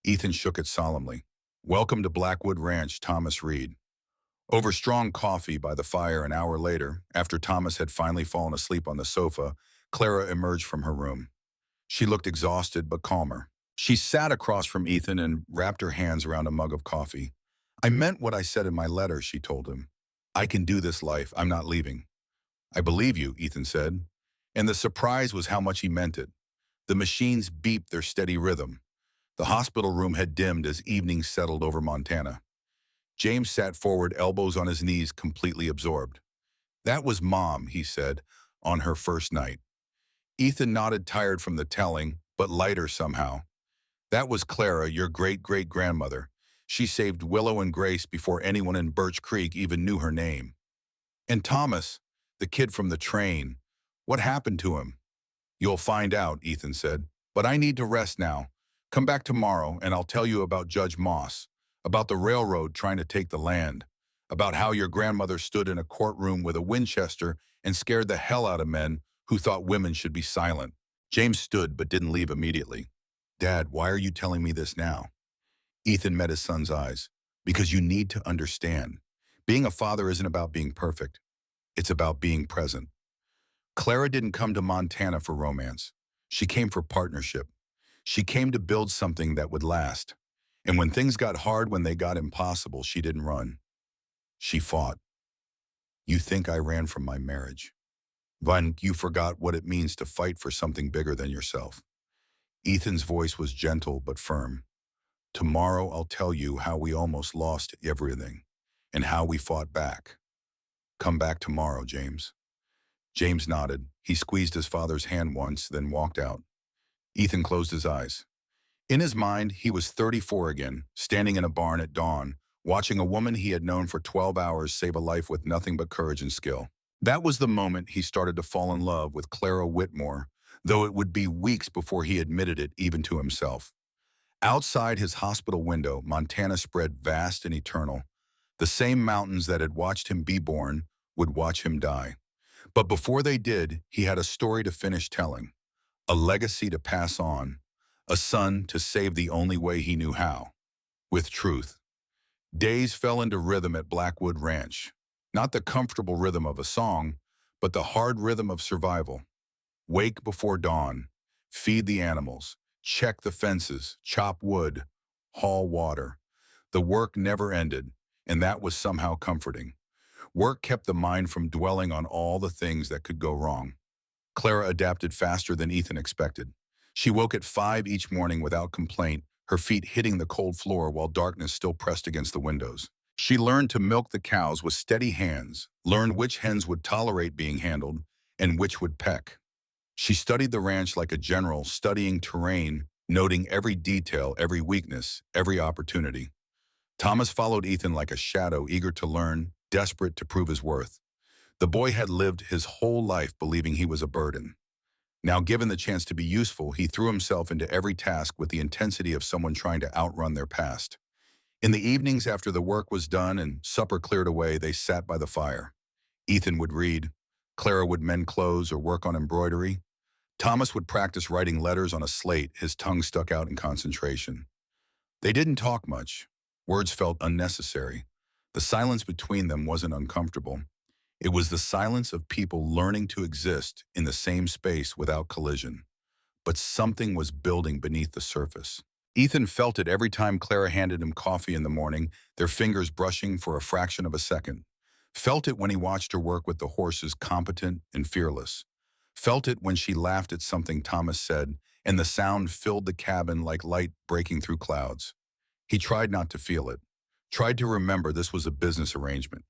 Ethan shook it solemnly. Welcome to Blackwood Ranch, Thomas Reed. Over strong coffee by the fire an hour later, after Thomas had finally fallen asleep on the sofa, Clara emerged from her room. She looked exhausted but calmer. She sat across from Ethan and wrapped her hands around a mug of coffee. I meant what I said in my letter, she told him. I can do this life. I'm not leaving. I believe you, Ethan said. And the surprise was how much he meant it. The machines beeped their steady rhythm. The hospital room had dimmed as evening settled over Montana. James sat forward, elbows on his knees, completely absorbed. That was Mom, he said, on her first night. Ethan nodded, tired from the telling, but lighter somehow. That was Clara, your great-great-grandmother. She saved Willow and Grace before anyone in Birch Creek even knew her name. And Thomas, the kid from the train, what happened to him? You'll find out, Ethan said. But I need to rest now. Come back tomorrow and I'll tell you about Judge Moss, about the railroad trying to take the land, about how your grandmother stood in a courtroom with a Winchester and scared the hell out of men who thought women should be silent. James stood but didn't leave immediately. Dad, why are you telling me this now? Ethan met his son's eyes. Because you need to understand. Being a father isn't about being perfect. It's about being present. Clara didn't come to Montana for romance. She came for partnership. She came to build something that would last. And when things got hard, when they got impossible, she didn't run. She fought. You think I ran from my marriage? Van, you forgot what it means to fight for something bigger than yourself. Ethan's voice was gentle but firm. Tomorrow I'll tell you how we almost lost everything and how we fought back. Come back tomorrow, James. James nodded. He squeezed his father's hand once, then walked out. Ethan closed his eyes. In his mind, he was 34 again, standing in a barn at dawn, watching a woman he had known for 12 hours save a life with nothing but courage and skill. That was the moment he started to fall in love with Clara Whitmore, though it would be weeks before he admitted it even to himself. Outside his hospital window, Montana spread vast and eternal. The same mountains that had watched him be born would watch him die. But before they did, he had a story to finish telling, a legacy to pass on, a son to save the only way he knew how, with truth. Days fell into rhythm at Blackwood Ranch, not the comfortable rhythm of a song, but the hard rhythm of survival. Wake before dawn, feed the animals, check the fences, chop wood, haul water. The work never ended, and that was somehow comforting. Work kept the mind from dwelling on all the things that could go wrong. Clara adapted faster than Ethan expected. She woke at 5 each morning without complaint, her feet hitting the cold floor while darkness still pressed against the windows. She learned to milk the cows with steady hands, learned which hens would tolerate being handled and which would peck. She studied the ranch like a general, studying terrain, noting every detail, every weakness, every opportunity. Thomas followed Ethan like a shadow, eager to learn, desperate to prove his worth. The boy had lived his whole life believing he was a burden. Now, given the chance to be useful, he threw himself into every task with the intensity of someone trying to outrun their past. In the evenings after the work was done and supper cleared away, they sat by the fire. Ethan would read, Clara would mend clothes or work on embroidery. Thomas would practice writing letters on a slate, his tongue stuck out in concentration. They didn't talk much. Words felt unnecessary. The silence between them wasn't uncomfortable. It was the silence of people learning to exist in the same space without collision. But something was building beneath the surface. Ethan felt it every time Clara handed him coffee in the morning, their fingers brushing for a fraction of a second. Felt it when he watched her work with the horses, competent and fearless. Felt it when she laughed at something Thomas said, and the sound filled the cabin like light breaking through clouds. He tried not to feel it, tried to remember this was a business arrangement.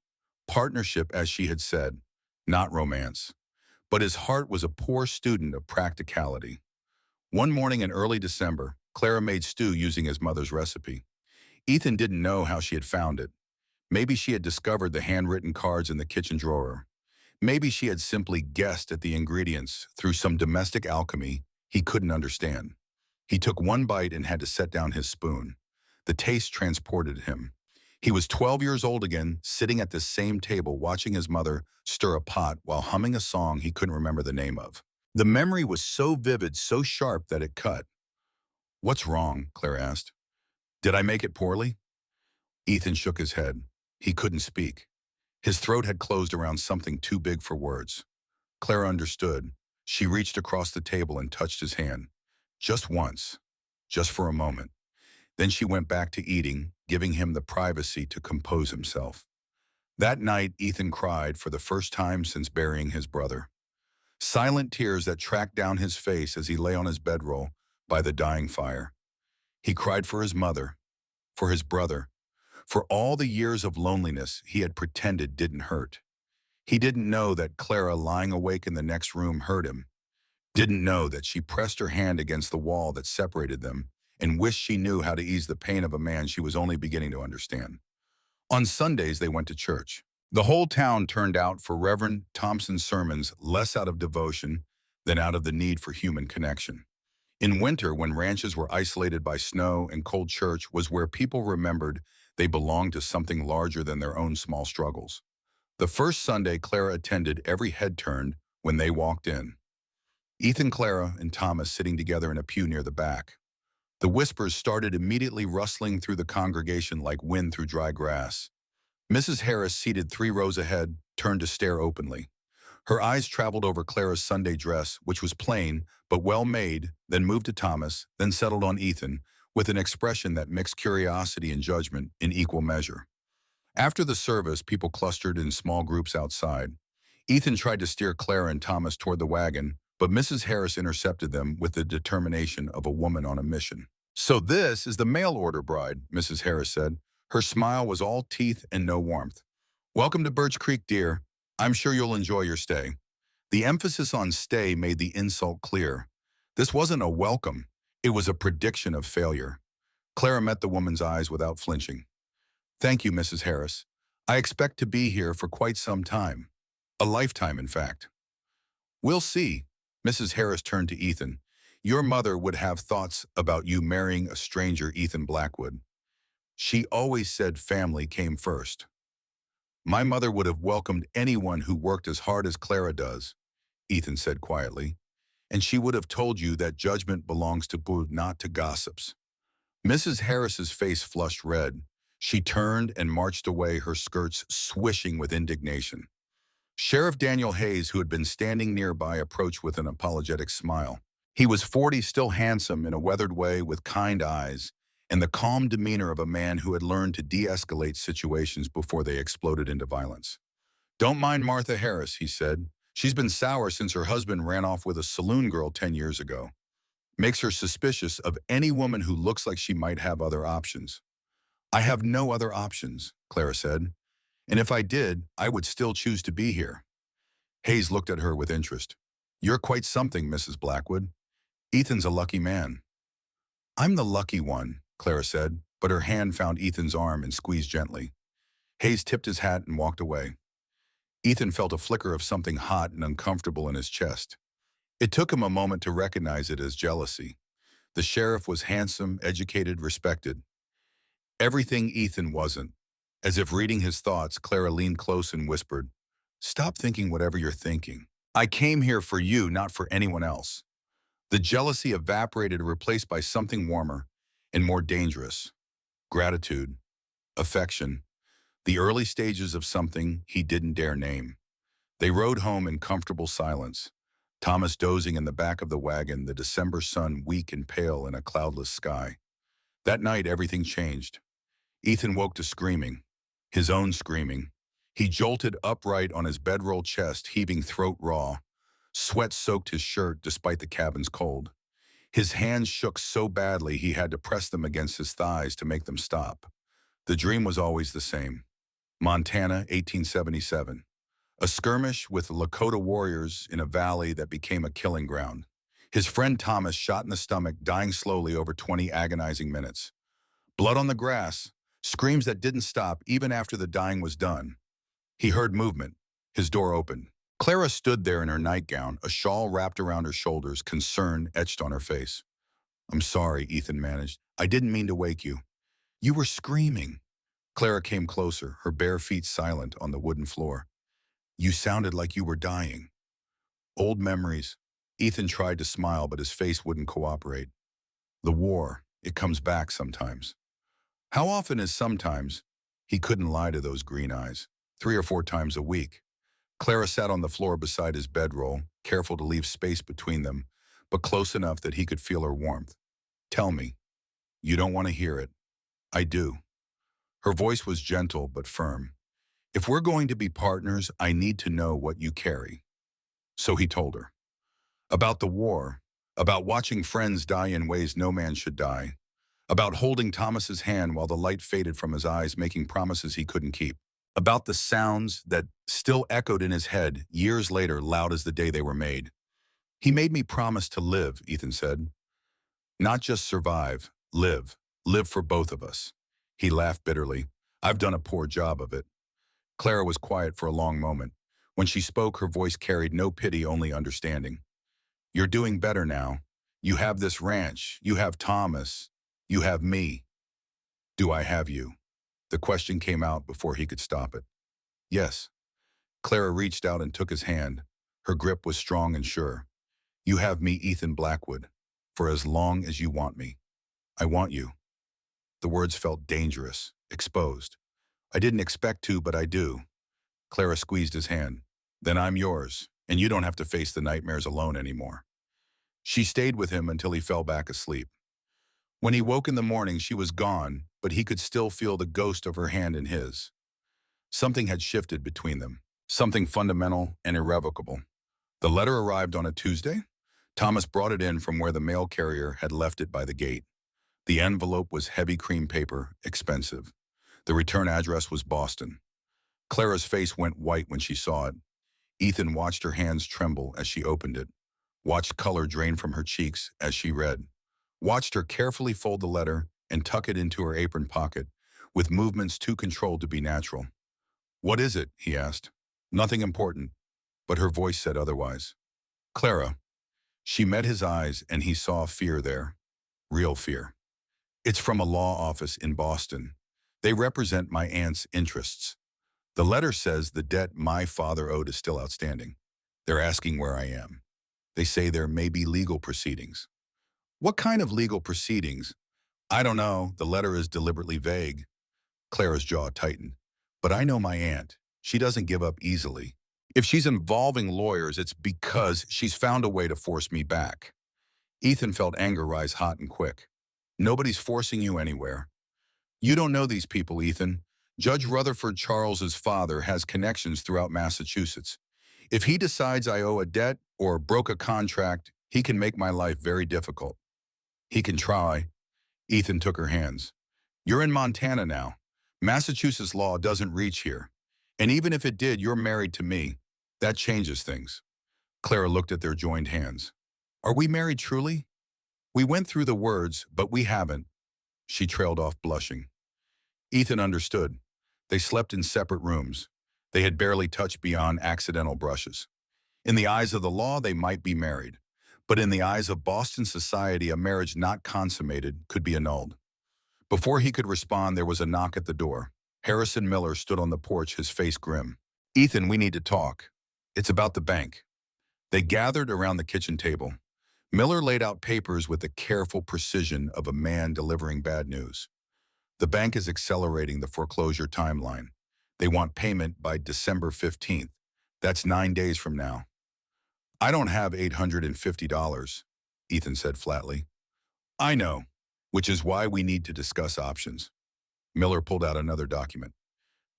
Partnership, as she had said, not romance. But his heart was a poor student of practicality. One morning in early December, Clara made stew using his mother's recipe. Ethan didn't know how she had found it. Maybe she had discovered the handwritten cards in the kitchen drawer. Maybe she had simply guessed at the ingredients through some domestic alchemy he couldn't understand. He took one bite and had to set down his spoon. The taste transported him. He was 12 years old again, sitting at the same table watching his mother stir a pot while humming a song he couldn't remember the name of. The memory was so vivid, so sharp that it cut. What's wrong? Claire asked. Did I make it poorly? Ethan shook his head. He couldn't speak. His throat had closed around something too big for words. Clara understood. She reached across the table and touched his hand. Just once. Just for a moment. Then she went back to eating, giving him the privacy to compose himself. That night, Ethan cried for the first time since burying his brother. Silent tears that tracked down his face as he lay on his bedroll by the dying fire. He cried for his mother, for his brother, for all the years of loneliness he had pretended didn't hurt. He didn't know that Clara lying awake in the next room hurt him. Didn't know that she pressed her hand against the wall that separated them and wished she knew how to ease the pain of a man she was only beginning to understand. On Sundays, they went to church. The whole town turned out for Reverend Thompson's sermons, less out of devotion than out of the need for human connection. In winter, when ranches were isolated by snow and cold, church was where people remembered they belonged to something larger than their own small struggles. The first Sunday, Clara attended, every head turned when they walked in. Ethan, Clara, and Thomas sitting together in a pew near the back. The whispers started immediately rustling through the congregation like wind through dry grass. Mrs. Harris, seated 3 rows ahead, turned to stare openly. Her eyes traveled over Clara's Sunday dress, which was plain but well made, then moved to Thomas, then settled on Ethan, with an expression that mixed curiosity and judgment in equal measure. After the service, people clustered in small groups outside. Ethan tried to steer Clara and Thomas toward the wagon, but Mrs. Harris intercepted them with the determination of a woman on a mission. "So this is the mail-order bride," Mrs. Harris said. Her smile was all teeth and no warmth. "Welcome to Birch Creek, dear. I'm sure you'll enjoy your stay." The emphasis on stay made the insult clear. This wasn't a welcome. It was a prediction of failure. Clara met the woman's eyes without flinching. "Thank you, Mrs. Harris. I expect to be here for quite some time. A lifetime, in fact." "We'll see." Mrs. Harris turned to Ethan. "Your mother would have thoughts about you marrying a stranger, Ethan Blackwood. She always said family came first." "My mother would have welcomed anyone who worked as hard as Clara does," Ethan said quietly. "And she would have told you that judgment belongs to good, not to gossips." Mrs. Harris's face flushed red. She turned and marched away, her skirts swishing with indignation. Sheriff Daniel Hayes, who had been standing nearby, approached with an apologetic smile. He was 40, still handsome in a weathered way with kind eyes, and the calm demeanor of a man who had learned to de-escalate situations before they exploded into violence. "Don't mind Martha Harris," he said. "She's been sour since her husband ran off with a saloon girl 10 years ago. Makes her suspicious of any woman who looks like she might have other options." "I have no other options," Clara said. "And if I did, I would still choose to be here." Hayes looked at her with interest. "You're quite something, Mrs. Blackwood. Ethan's a lucky man." "I'm the lucky one," Clara said, but her hand found Ethan's arm and squeezed gently. Hayes tipped his hat and walked away. Ethan felt a flicker of something hot and uncomfortable in his chest. It took him a moment to recognize it as jealousy. The sheriff was handsome, educated, respected. Everything Ethan wasn't. As if reading his thoughts, Clara leaned close and whispered, "Stop thinking whatever you're thinking. I came here for you, not for anyone else." The jealousy evaporated, replaced by something warmer and more dangerous. Gratitude, affection, the early stages of something he didn't dare name. They rode home in comfortable silence, Thomas dozing in the back of the wagon, the December sun weak and pale in a cloudless sky. That night, everything changed. Ethan woke to screaming, his own screaming. He jolted upright on his bedroll, chest heaving, throat raw. Sweat soaked his shirt despite the cabin's cold. His hands shook so badly he had to press them against his thighs to make them stop. The dream was always the same. Montana, 1877. A skirmish with Lakota warriors in a valley that became a killing ground. His friend Thomas shot in the stomach, dying slowly over 20 agonizing minutes. Blood on the grass, screams that didn't stop even after the dying was done. He heard movement. His door opened. Clara stood there in her nightgown, a shawl wrapped around her shoulders, concern etched on her face. "I'm sorry," Ethan managed. "I didn't mean to wake you." "You were screaming." Clara came closer, her bare feet silent on the wooden floor. "You sounded like you were dying." Old memories. Ethan tried to smile, but his face wouldn't cooperate. "The war, it comes back sometimes." "How often is sometimes?" He couldn't lie to those green eyes. 3 or 4 times a week. Clara sat on the floor beside his bedroll, careful to leave space between them, but close enough that he could feel her warmth. Tell me. You don't want to hear it. I do. Her voice was gentle but firm. If we're going to be partners, I need to know what you carry. So he told her. About the war, about watching friends die in ways no man should die, about holding Thomas's hand while the light faded from his eyes, making promises he couldn't keep, about the sounds that still echoed in his head years later, loud as the day they were made. He made me promise to live, Ethan said. Not just survive, live. Live for both of us. He laughed bitterly. I've done a poor job of it. Clara was quiet for a long moment. When she spoke, her voice carried no pity, only understanding. You're doing better now. You have this ranch. You have Thomas. You have me. Do I have you? The question came out before he could stop it. Yes. Clara reached out and took his hand. Her grip was strong and sure. You have me, Ethan Blackwood, for as long as you want me. I want you. The words felt dangerous, exposed. I didn't expect to, but I do. Clara squeezed his hand. Then I'm yours, and you don't have to face the nightmares alone anymore. She stayed with him until he fell back asleep. When he woke in the morning, she was gone, but he could still feel the ghost of her hand in his. Something had shifted between them, something fundamental and irrevocable. The letter arrived on a Tuesday. Thomas brought it in from where the mail carrier had left it by the gate. The envelope was heavy cream paper, expensive. The return address was Boston. Clara's face went white when she saw it. Ethan watched her hands tremble as she opened it, watched color drain from her cheeks as she read, watched her carefully fold the letter and tuck it into her apron pocket, with movements too controlled to be natural. What is it? He asked. Nothing important, but her voice said otherwise. Clara. She met his eyes and he saw fear there. Real fear. It's from a law office in Boston. They represent my aunt's interests. The letter says the debt my father owed is still outstanding. They're asking where I am. They say there may be legal proceedings. What kind of legal proceedings? I don't know. The letter is deliberately vague. Clara's jaw tightened. But I know my aunt. She doesn't give up easily. If she's involving lawyers, it's because she's found a way to force me back. Ethan felt anger rise hot and quick. Nobody's forcing you anywhere. You don't know these people, Ethan. Judge Rutherford Charles's father has connections throughout Massachusetts. If he decides I owe a debt or broke a contract, he can make my life very difficult. He can try. Ethan took her hands. You're in Montana now. Massachusetts law doesn't reach here. And even if it did, you're married to me. That changes things. Clara looked at their joined hands. Are we married truly? We went through the words, but we haven't. She trailed off blushing. Ethan understood. They slept in separate rooms. They had barely touched beyond accidental brushes. In the eyes of the law, they might be married. But in the eyes of Boston society, a marriage not consummated could be annulled. Before he could respond, there was a knock at the door. Harrison Miller stood on the porch, his face grim. Ethan, we need to talk. It's about the bank. They gathered around the kitchen table. Miller laid out papers with the careful precision of a man delivering bad news. The bank is accelerating the foreclosure timeline. They want payment by December 15th. That's 9 days from now. I don't have $850, Ethan said flatly. I know, which is why we need to discuss options. Miller pulled out another document.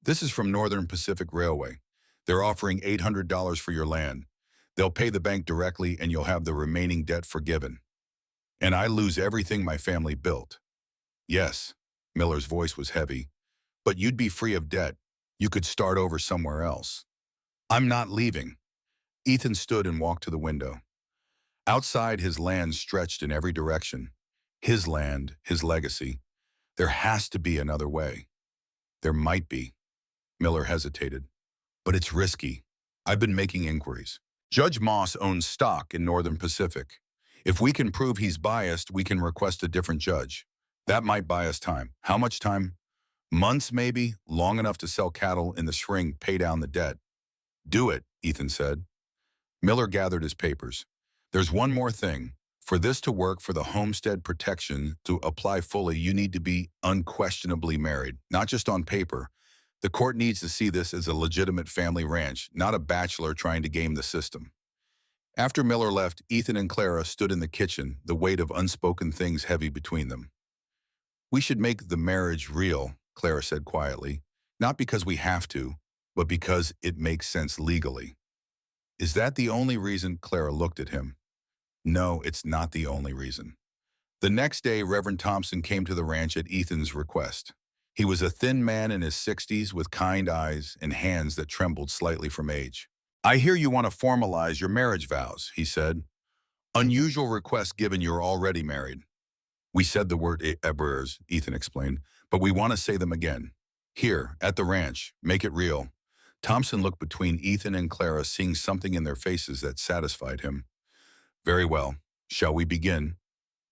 This is from Northern Pacific Railway. They're offering $800 for your land. They'll pay the bank directly and you'll have the remaining debt forgiven. And I lose everything my family built. Yes, Miller's voice was heavy, but you'd be free of debt. You could start over somewhere else. I'm not leaving. Ethan stood and walked to the window. Outside, his land stretched in every direction. His land, his legacy. There has to be another way. There might be. Miller hesitated. But it's risky. I've been making inquiries. Judge Moss owns stock in Northern Pacific. If we can prove he's biased, we can request a different judge. That might buy us time. How much time? Months, maybe, long enough to sell cattle in the spring, pay down the debt. Do it, Ethan said. Miller gathered his papers. There's one more thing. For this to work, for the homestead protection to apply fully, you need to be unquestionably married, not just on paper. The court needs to see this as a legitimate family ranch, not a bachelor trying to game the system. After Miller left, Ethan and Clara stood in the kitchen, the weight of unspoken things heavy between them. We should make the marriage real, Clara said quietly, not because we have to, but because it makes sense legally. Is that the only reason? Clara looked at him. No, it's not the only reason. The next day, Reverend Thompson came to the ranch at Ethan's request. He was a thin man in his 60s with kind eyes and hands that trembled slightly from age. I hear you want to formalize your marriage vows, he said. Unusual request given you're already married. We said the word ebrers, Ethan explained, but we want to say them again. Here, at the ranch, make it real. Thompson looked between Ethan and Clara, seeing something in their faces that satisfied him. Very well. Shall we begin?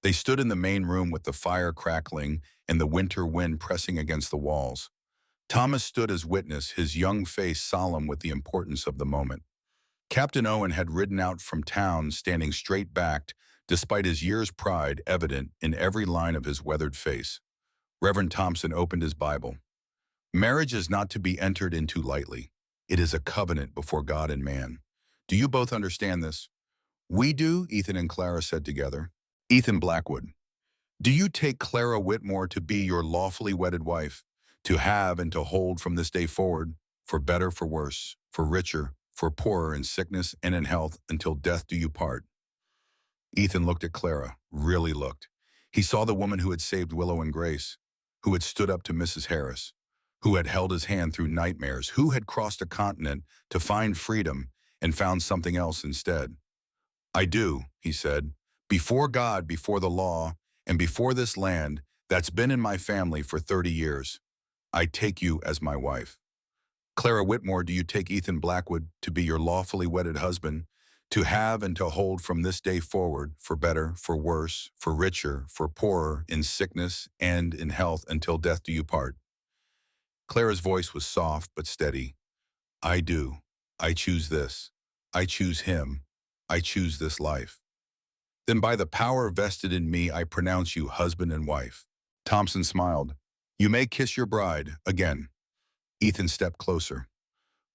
They stood in the main room with the fire crackling and the winter wind pressing against the walls. Thomas stood as witness, his young face solemn with the importance of the moment. Captain Owen had ridden out from town standing straight-backed, despite his year's pride evident in every line of his weathered face. Reverend Thompson opened his Bible. Marriage is not to be entered into lightly. It is a covenant before God and man. Do you both understand this? We do, Ethan and Clara said together. Ethan Blackwood, do you take Clara Whitmore to be your lawfully wedded wife, to have and to hold from this day forward, for better, for worse, for richer, for poorer, in sickness and in health, until death do you part? Ethan looked at Clara, really looked. He saw the woman who had saved Willow and Grace, who had stood up to Mrs. Harris, who had held his hand through nightmares, who had crossed a continent to find freedom and found something else instead. I do, he said, before God, before the law, and before this land that's been in my family for 30 years. I take you as my wife. Clara Whitmore, do you take Ethan Blackwood to be your lawfully wedded husband, to have and to hold from this day forward, for better, for worse, for richer, for poorer, in sickness and in health, until death do you part? Clara's voice was soft but steady. I do. I choose this. I choose him. I choose this life. Then by the power vested in me, I pronounce you husband and wife. Thompson smiled. You may kiss your bride, again. Ethan stepped closer.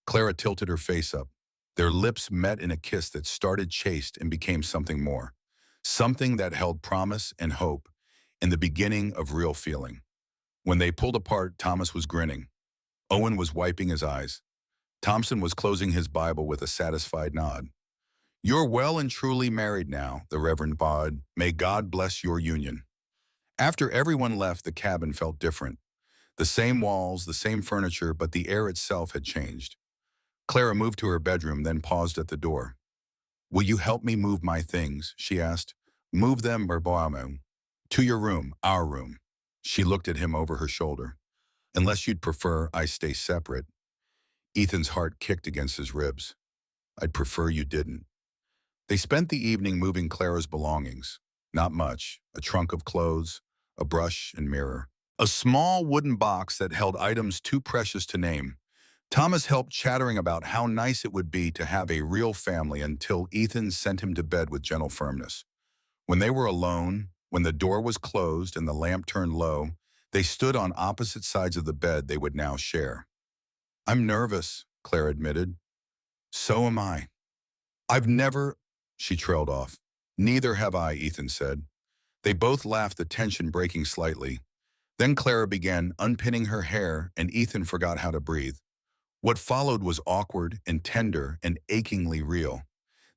Clara tilted her face up. Their lips met in a kiss that started chaste and became something more. Something that held promise and hope, and the beginning of real feeling. When they pulled apart, Thomas was grinning. Owen was wiping his eyes. Thompson was closing his Bible with a satisfied nod. You're well and truly married now, the Reverend bawd. May God bless your union. After everyone left, the cabin felt different. The same walls, the same furniture, but the air itself had changed. Clara moved to her bedroom, then paused at the door. Will you help me move my things? She asked. Move them, Barboamo. To your room, our room. She looked at him over her shoulder. Unless you'd prefer I stay separate. Ethan's heart kicked against his ribs. I'd prefer you didn't. They spent the evening moving Clara's belongings. Not much. A trunk of clothes, a brush and mirror. A small wooden box that held items too precious to name. Thomas helped, chattering about how nice it would be to have a real family, until Ethan sent him to bed with gentle firmness. When they were alone, when the door was closed and the lamp turned low, they stood on opposite sides of the bed they would now share. I'm nervous, Clara admitted. So am I. I've never... She trailed off. Neither have I, Ethan said. They both laughed, the tension breaking slightly. Then Clara began unpinning her hair, and Ethan forgot how to breathe. What followed was awkward and tender and achingly real.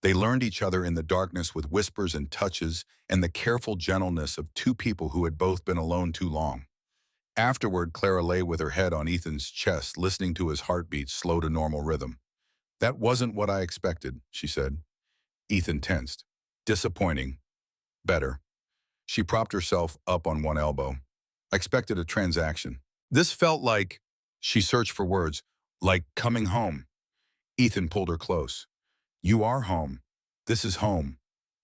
They learned each other in the darkness with whispers and touches and the careful gentleness of two people who had both been alone too long. Afterward, Clara lay with her head on Ethan's chest, listening to his heartbeat slow to normal rhythm. That wasn't what I expected, she said. Ethan tensed. Disappointing. Better. She propped herself up on one elbow. I expected a transaction. This felt like, she searched for words, like coming home. Ethan pulled her close. You are home. This is home.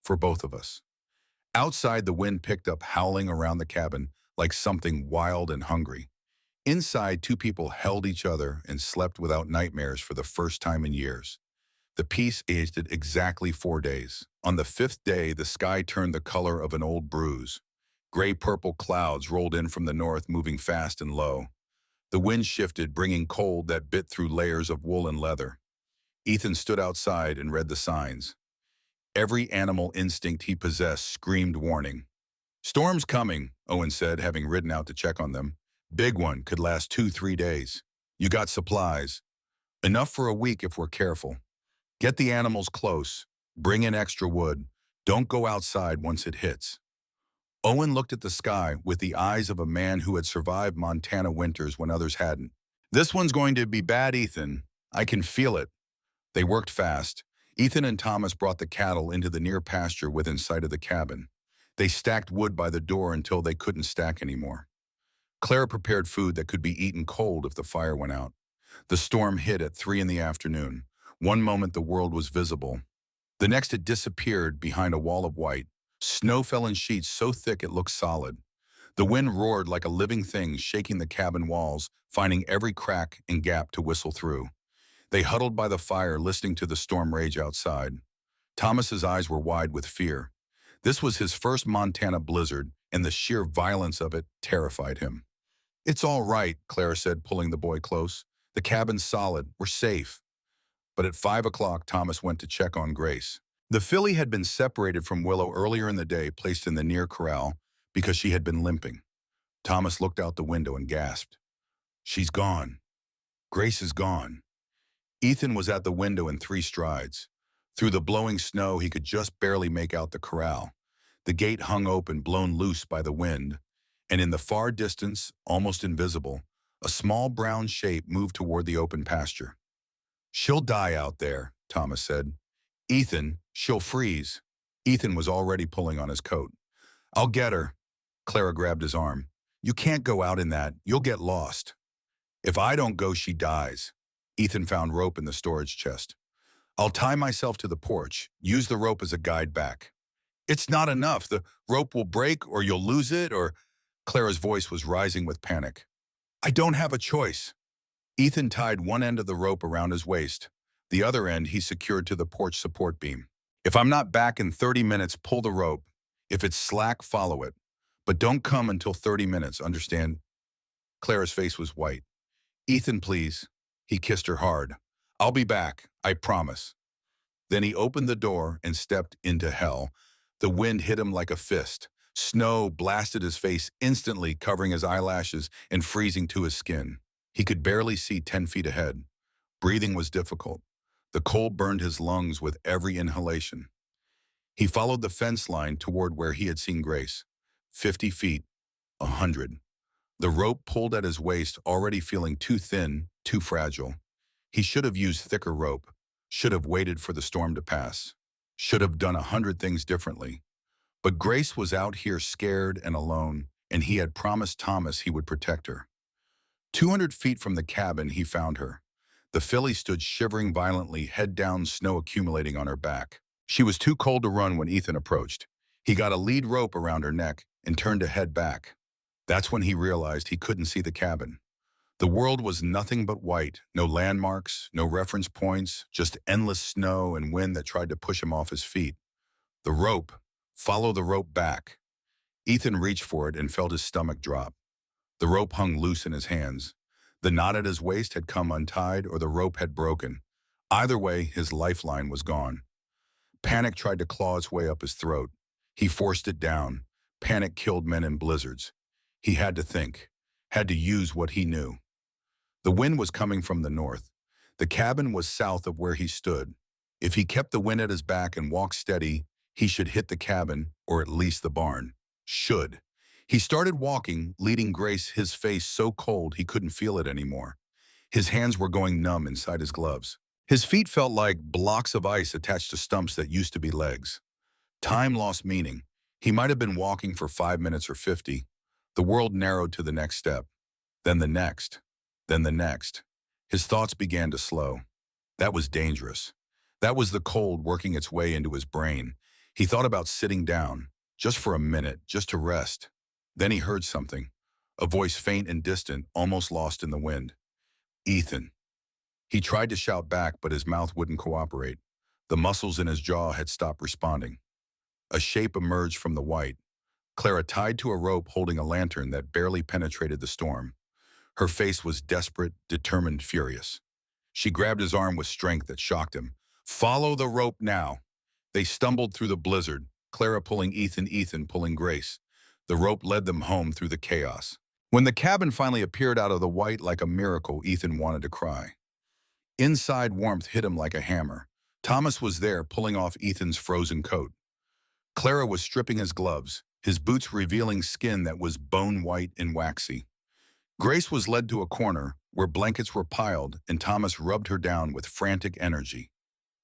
For both of us. Outside, the wind picked up, howling around the cabin like something wild and hungry. Inside, two people held each other and slept without nightmares for the first time in years. The peace aged exactly 4 days. On the fifth day, the sky turned the color of an old bruise. Gray-purple clouds rolled in from the north, moving fast and low. The wind shifted, bringing cold that bit through layers of wool and leather. Ethan stood outside and read the signs. Every animal instinct he possessed screamed warning. "Storm's coming," Owen said, having ridden out to check on them. "Big one, could last 2, 3 days. You got supplies. Enough for a week if we're careful. Get the animals close. Bring in extra wood. Don't go outside once it hits." Owen looked at the sky with the eyes of a man who had survived Montana winters when others hadn't. "This one's going to be bad, Ethan. I can feel it." They worked fast. Ethan and Thomas brought the cattle into the near pasture within sight of the cabin. They stacked wood by the door until they couldn't stack anymore. Clara prepared food that could be eaten cold if the fire went out. The storm hit at 3 in the afternoon. One moment the world was visible. The next it disappeared behind a wall of white. Snow fell in sheets so thick it looked solid. The wind roared like a living thing, shaking the cabin walls, finding every crack and gap to whistle through. They huddled by the fire, listening to the storm rage outside. Thomas's eyes were wide with fear. This was his first Montana blizzard, and the sheer violence of it terrified him. "It's all right," Clara said, pulling the boy close. "The cabin's solid. We're safe." But at 5 o'clock, Thomas went to check on Grace. The filly had been separated from Willow earlier in the day, placed in the near corral, because she had been limping. Thomas looked out the window and gasped. "She's gone. Grace is gone." Ethan was at the window in 3 strides. Through the blowing snow, he could just barely make out the corral. The gate hung open, blown loose by the wind, and in the far distance, almost invisible, a small brown shape moved toward the open pasture. "She'll die out there," Thomas said. "Ethan, she'll freeze." Ethan was already pulling on his coat. "I'll get her." Clara grabbed his arm. "You can't go out in that. You'll get lost." "If I don't go, she dies." Ethan found rope in the storage chest. "I'll tie myself to the porch. Use the rope as a guide back." "It's not enough. The rope will break, or you'll lose it, or—" Clara's voice was rising with panic. "I don't have a choice." Ethan tied one end of the rope around his waist. The other end he secured to the porch support beam. "If I'm not back in 30 minutes, pull the rope. If it's slack, follow it. But don't come until 30 minutes, understand?" Clara's face was white. "Ethan, please." He kissed her hard. "I'll be back, I promise." Then he opened the door and stepped into hell. The wind hit him like a fist. Snow blasted his face instantly, covering his eyelashes and freezing to his skin. He could barely see 10 feet ahead. Breathing was difficult. The cold burned his lungs with every inhalation. He followed the fence line toward where he had seen Grace. 50 feet, 100. The rope pulled at his waist, already feeling too thin, too fragile. He should have used thicker rope, should have waited for the storm to pass, should have done 100 things differently. But Grace was out here scared and alone, and he had promised Thomas he would protect her. 200 feet from the cabin, he found her. The filly stood shivering violently, head down, snow accumulating on her back. She was too cold to run when Ethan approached. He got a lead rope around her neck and turned to head back. That's when he realized he couldn't see the cabin. The world was nothing but white, no landmarks, no reference points, just endless snow and wind that tried to push him off his feet. The rope. Follow the rope back. Ethan reached for it and felt his stomach drop. The rope hung loose in his hands. The knot at his waist had come untied, or the rope had broken. Either way, his lifeline was gone. Panic tried to claw its way up his throat. He forced it down. Panic killed men in blizzards. He had to think, had to use what he knew. The wind was coming from the north. The cabin was south of where he stood. If he kept the wind at his back and walked steady, he should hit the cabin, or at least the barn. Should. He started walking, leading Grace, his face so cold he couldn't feel it anymore. His hands were going numb inside his gloves. His feet felt like blocks of ice attached to stumps that used to be legs. Time lost meaning. He might have been walking for 5 minutes or 50. The world narrowed to the next step. Then the next. Then the next. His thoughts began to slow. That was dangerous. That was the cold working its way into his brain. He thought about sitting down, just for a minute, just to rest. Then he heard something, a voice faint and distant, almost lost in the wind. "Ethan." He tried to shout back, but his mouth wouldn't cooperate. The muscles in his jaw had stopped responding. A shape emerged from the white, Clara tied to a rope holding a lantern that barely penetrated the storm. Her face was desperate, determined, furious. She grabbed his arm with strength that shocked him. "Follow the rope now." They stumbled through the blizzard, Clara pulling Ethan pulling Grace. The rope led them home through the chaos. When the cabin finally appeared out of the white like a miracle, Ethan wanted to cry. Inside, warmth hit him like a hammer. Thomas was there, pulling off Ethan's frozen coat. Clara was stripping his gloves, his boots revealing skin that was bone white and waxy. Grace was led to a corner where blankets were piled, and Thomas rubbed her down with frantic energy.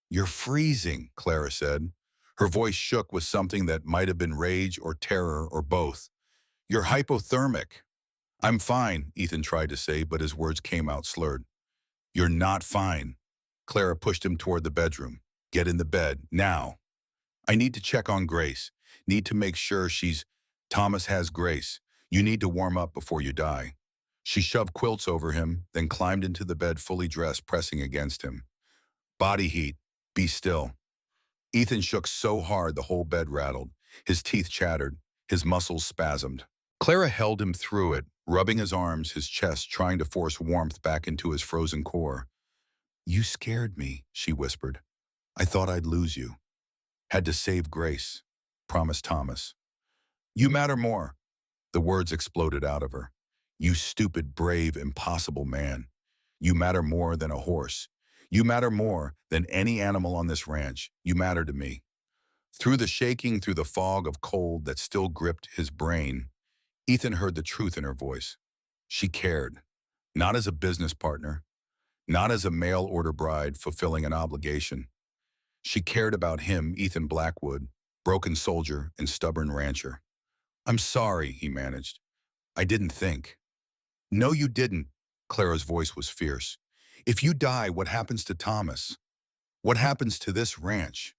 "You're freezing," Clara said. Her voice shook with something that might have been rage or terror or both. "You're hypothermic." "I'm fine," Ethan tried to say, but his words came out slurred. "You're not fine." Clara pushed him toward the bedroom. "Get in the bed, now." "I need to check on Grace. Need to make sure she's—" "Thomas has Grace. You need to warm up before you die." She shoved quilts over him, then climbed into the bed fully dressed, pressing against him. "Body heat. Be still." Ethan shook so hard the whole bed rattled. His teeth chattered. His muscles spasmed. Clara held him through it, rubbing his arms, his chest, trying to force warmth back into his frozen core. "You scared me," she whispered. "I thought I'd lose you." "Had to save Grace," promised Thomas. "You matter more." The words exploded out of her. "You stupid, brave, impossible man. You matter more than a horse. You matter more than any animal on this ranch. You matter to me." Through the shaking, through the fog of cold that still gripped his brain, Ethan heard the truth in her voice. She cared, not as a business partner, not as a mail-order bride fulfilling an obligation. She cared about him, Ethan Blackwood, broken soldier and stubborn rancher. "I'm sorry," he managed. "I didn't think." "No, you didn't." Clara's voice was fierce. "If you die, what happens to Thomas? What happens to this ranch?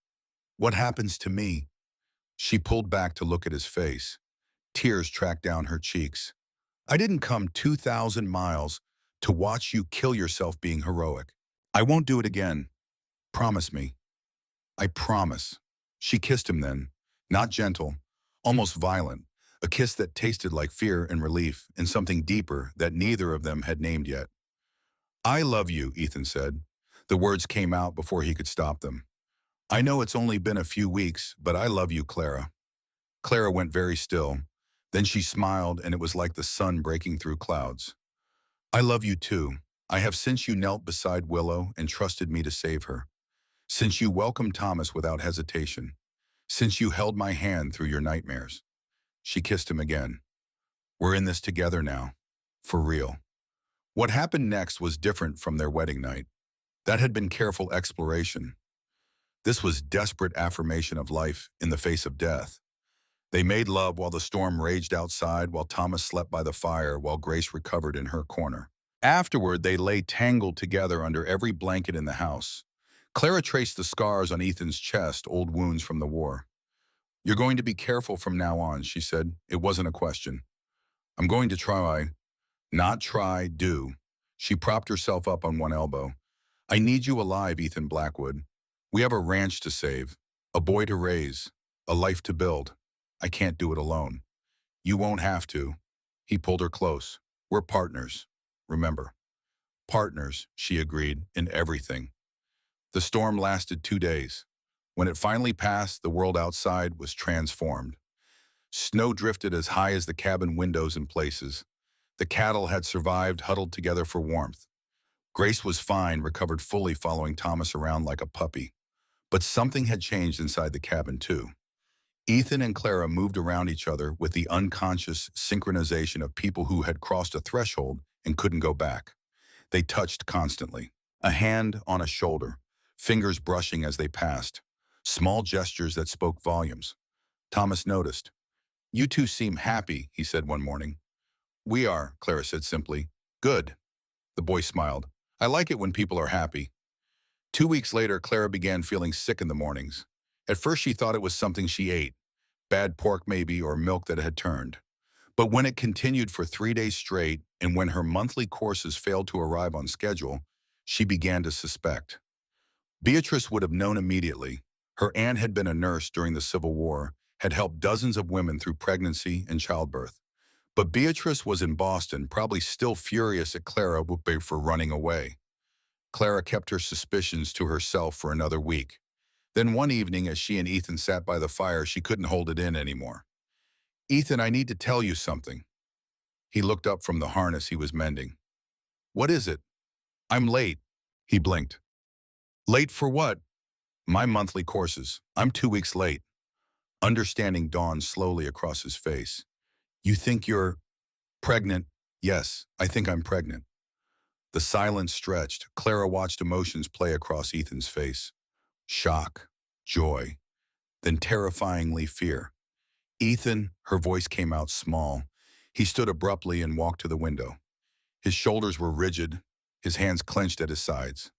What happens to me?" She pulled back to look at his face. Tears tracked down her cheeks. "I didn't come 2,000 miles to watch you kill yourself being heroic. I won't do it again. Promise me." "I promise." She kissed him then, not gentle, almost violent, a kiss that tasted like fear and relief and something deeper that neither of them had named yet. "I love you," Ethan said. The words came out before he could stop them. "I know it's only been a few weeks, but I love you, Clara." Clara went very still. Then she smiled, and it was like the sun breaking through clouds. "I love you too. I have since you knelt beside Willow and trusted me to save her. Since you welcomed Thomas without hesitation. Since you held my hand through your nightmares." She kissed him again. "We're in this together now. For real." What happened next was different from their wedding night. That had been careful exploration. This was desperate affirmation of life in the face of death. They made love while the storm raged outside, while Thomas slept by the fire, while Grace recovered in her corner. Afterward, they lay tangled together under every blanket in the house. Clara traced the scars on Ethan's chest, old wounds from the war. "You're going to be careful from now on," she said. It wasn't a question. "I'm going to try." "Not try, do." She propped herself up on one elbow. "I need you alive, Ethan Blackwood. We have a ranch to save, a boy to raise, a life to build. I can't do it alone. You won't have to." He pulled her close. "We're partners. Remember." "Partners," she agreed, "in everything." The storm lasted 2 days. When it finally passed, the world outside was transformed. Snow drifted as high as the cabin windows in places. The cattle had survived, huddled together for warmth. Grace was fine, recovered fully following Thomas around like a puppy. But something had changed inside the cabin too. Ethan and Clara moved around each other with the unconscious synchronization of people who had crossed a threshold and couldn't go back. They touched constantly. A hand on a shoulder, fingers brushing as they passed. Small gestures that spoke volumes. Thomas noticed. "You two seem happy," he said one morning. "We are," Clara said simply. "Good." The boy smiled. "I like it when people are happy." 2 weeks later, Clara began feeling sick in the mornings. At first she thought it was something she ate, bad pork maybe, or milk that had turned. But when it continued for 3 days straight, and when her monthly courses failed to arrive on schedule, she began to suspect. Beatrice would have known immediately. Her aunt had been a nurse during the Civil War, had helped dozens of women through pregnancy and childbirth. But Beatrice was in Boston, probably still furious at Clara for running away. Clara kept her suspicions to herself for another week. Then one evening, as she and Ethan sat by the fire, she couldn't hold it in anymore. "Ethan, I need to tell you something." He looked up from the harness he was mending. "What is it?" "I'm late." He blinked. "Late for what?" "My monthly courses. I'm 2 weeks late." Understanding dawned slowly across his face. "You think you're pregnant?" "Yes, I think I'm pregnant." The silence stretched. Clara watched emotions play across Ethan's face. Shock, joy, then terrifyingly fear. "Ethan," her voice came out small. He stood abruptly and walked to the window. His shoulders were rigid, his hands clenched at his sides.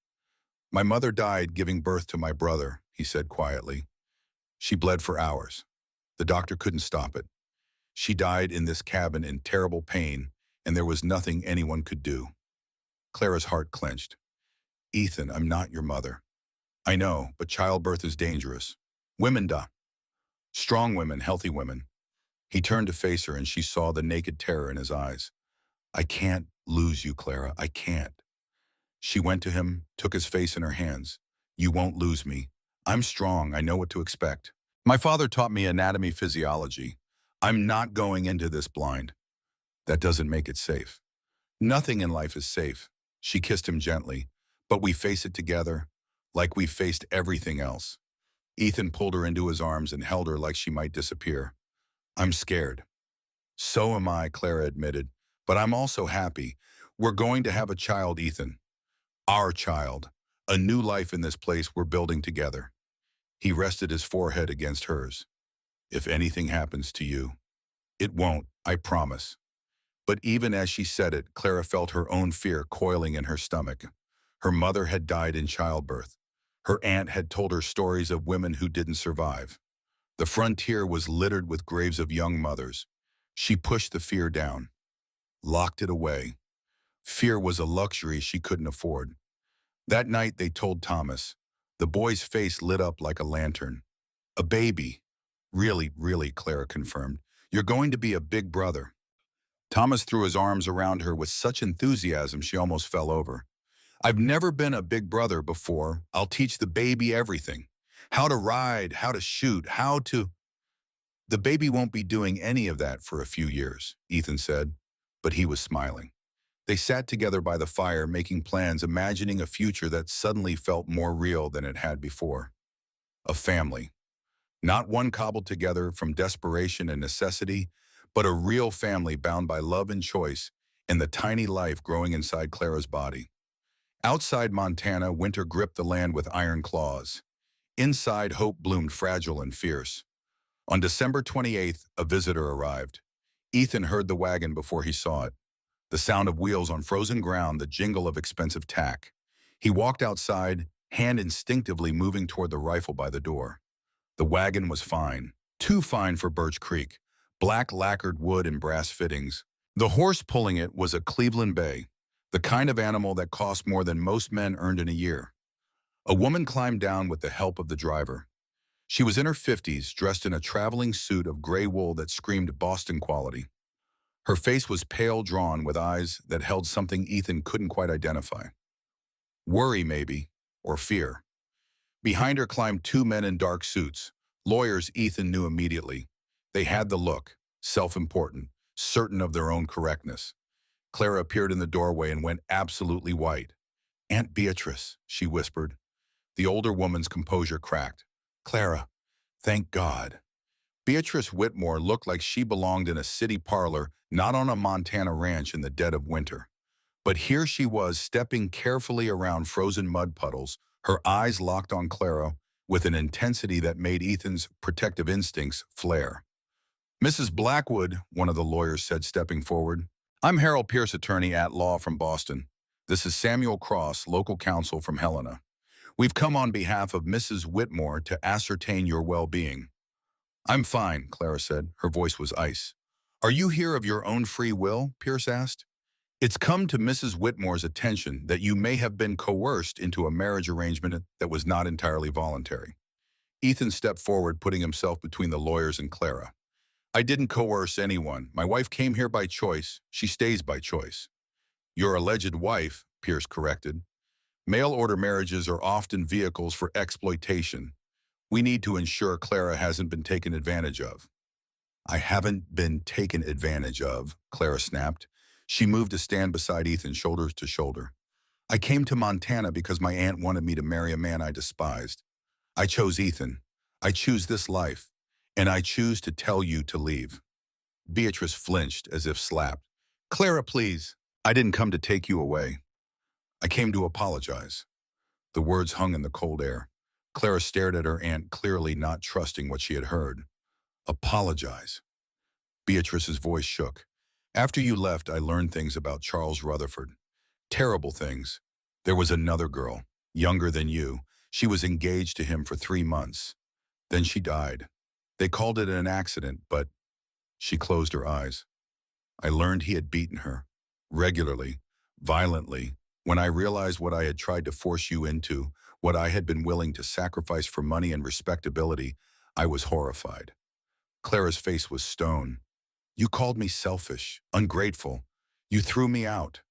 "My mother died giving birth to my brother," he said quietly. "She bled for hours. The doctor couldn't stop it. She died in this cabin in terrible pain, and there was nothing anyone could do." Clara's heart clenched. "Ethan, I'm not your mother." "I know, but childbirth is dangerous. Women die. Strong women, healthy women." He turned to face her, and she saw the naked terror in his eyes. "I can't lose you, Clara. I can't." She went to him, took his face in her hands. "You won't lose me. I'm strong. I know what to expect. My father taught me anatomy physiology. I'm not going into this blind." "That doesn't make it safe." "Nothing in life is safe." She kissed him gently. "But we face it together, like we faced everything else." Ethan pulled her into his arms and held her like she might disappear. "I'm scared." "So am I," Clara admitted. "But I'm also happy. We're going to have a child, Ethan. Our child. A new life in this place we're building together." He rested his forehead against hers. "If anything happens to you." "It won't, I promise." But even as she said it, Clara felt her own fear coiling in her stomach. Her mother had died in childbirth. Her aunt had told her stories of women who didn't survive. The frontier was littered with graves of young mothers. She pushed the fear down, locked it away. Fear was a luxury she couldn't afford. That night they told Thomas. The boy's face lit up like a lantern. "A baby." "Really, really," Clara confirmed. "You're going to be a big brother." Thomas threw his arms around her with such enthusiasm she almost fell over. "I've never been a big brother before. I'll teach the baby everything. How to ride, how to shoot, how to—" "The baby won't be doing any of that for a few years," Ethan said, but he was smiling. They sat together by the fire, making plans, imagining a future that suddenly felt more real than it had before. A family. Not one cobbled together from desperation and necessity, but a real family bound by love and choice and the tiny life growing inside Clara's body. Outside Montana, winter gripped the land with iron claws. Inside, hope bloomed fragile and fierce. On December 28th, a visitor arrived. Ethan heard the wagon before he saw it. The sound of wheels on frozen ground, the jingle of expensive tack. He walked outside, hand instinctively moving toward the rifle by the door. The wagon was fine, too fine for Birch Creek, black lacquered wood and brass fittings. The horse pulling it was a Cleveland Bay, the kind of animal that cost more than most men earned in a year. A woman climbed down with the help of the driver. She was in her 50s, dressed in a traveling suit of gray wool that screamed Boston quality. Her face was pale, drawn, with eyes that held something Ethan couldn't quite identify. Worry, maybe, or fear. Behind her climbed two men in dark suits. Lawyers Ethan knew immediately. They had the look, self-important, certain of their own correctness. Clara appeared in the doorway and went absolutely white. "Aunt Beatrice," she whispered. The older woman's composure cracked. "Clara, thank God." Beatrice Whitmore looked like she belonged in a city parlor, not on a Montana ranch in the dead of winter. But here she was, stepping carefully around frozen mud puddles, her eyes locked on Clara with an intensity that made Ethan's protective instincts flare. "Mrs. Blackwood," one of the lawyers said, stepping forward. "I'm Harold Pierce, attorney at law from Boston. This is Samuel Cross, local counsel from Helena. We've come on behalf of Mrs. Whitmore to ascertain your well-being." "I'm fine," Clara said. Her voice was ice. "Are you here of your own free will?" Pierce asked. It's come to Mrs. Whitmore's attention that you may have been coerced into a marriage arrangement that was not entirely voluntary. Ethan stepped forward, putting himself between the lawyers and Clara. I didn't coerce anyone. My wife came here by choice. She stays by choice. Your alleged wife, Pierce corrected. Mail-order marriages are often vehicles for exploitation. We need to ensure Clara hasn't been taken advantage of. I haven't been taken advantage of, Clara snapped. She moved to stand beside Ethan, shoulders to shoulder. I came to Montana because my aunt wanted me to marry a man I despised. I chose Ethan. I choose this life. And I choose to tell you to leave. Beatrice flinched as if slapped. Clara, please. I didn't come to take you away. I came to apologize. The words hung in the cold air. Clara stared at her aunt, clearly not trusting what she had heard. Apologize. Beatrice's voice shook. After you left, I learned things about Charles Rutherford. Terrible things. There was another girl, younger than you. She was engaged to him for 3 months. Then she died. They called it an accident, but she closed her eyes. I learned he had beaten her. Regularly. Violently. When I realized what I had tried to force you into, what I had been willing to sacrifice for money and respectability, I was horrified. Clara's face was stone. You called me selfish, ungrateful. You threw me out.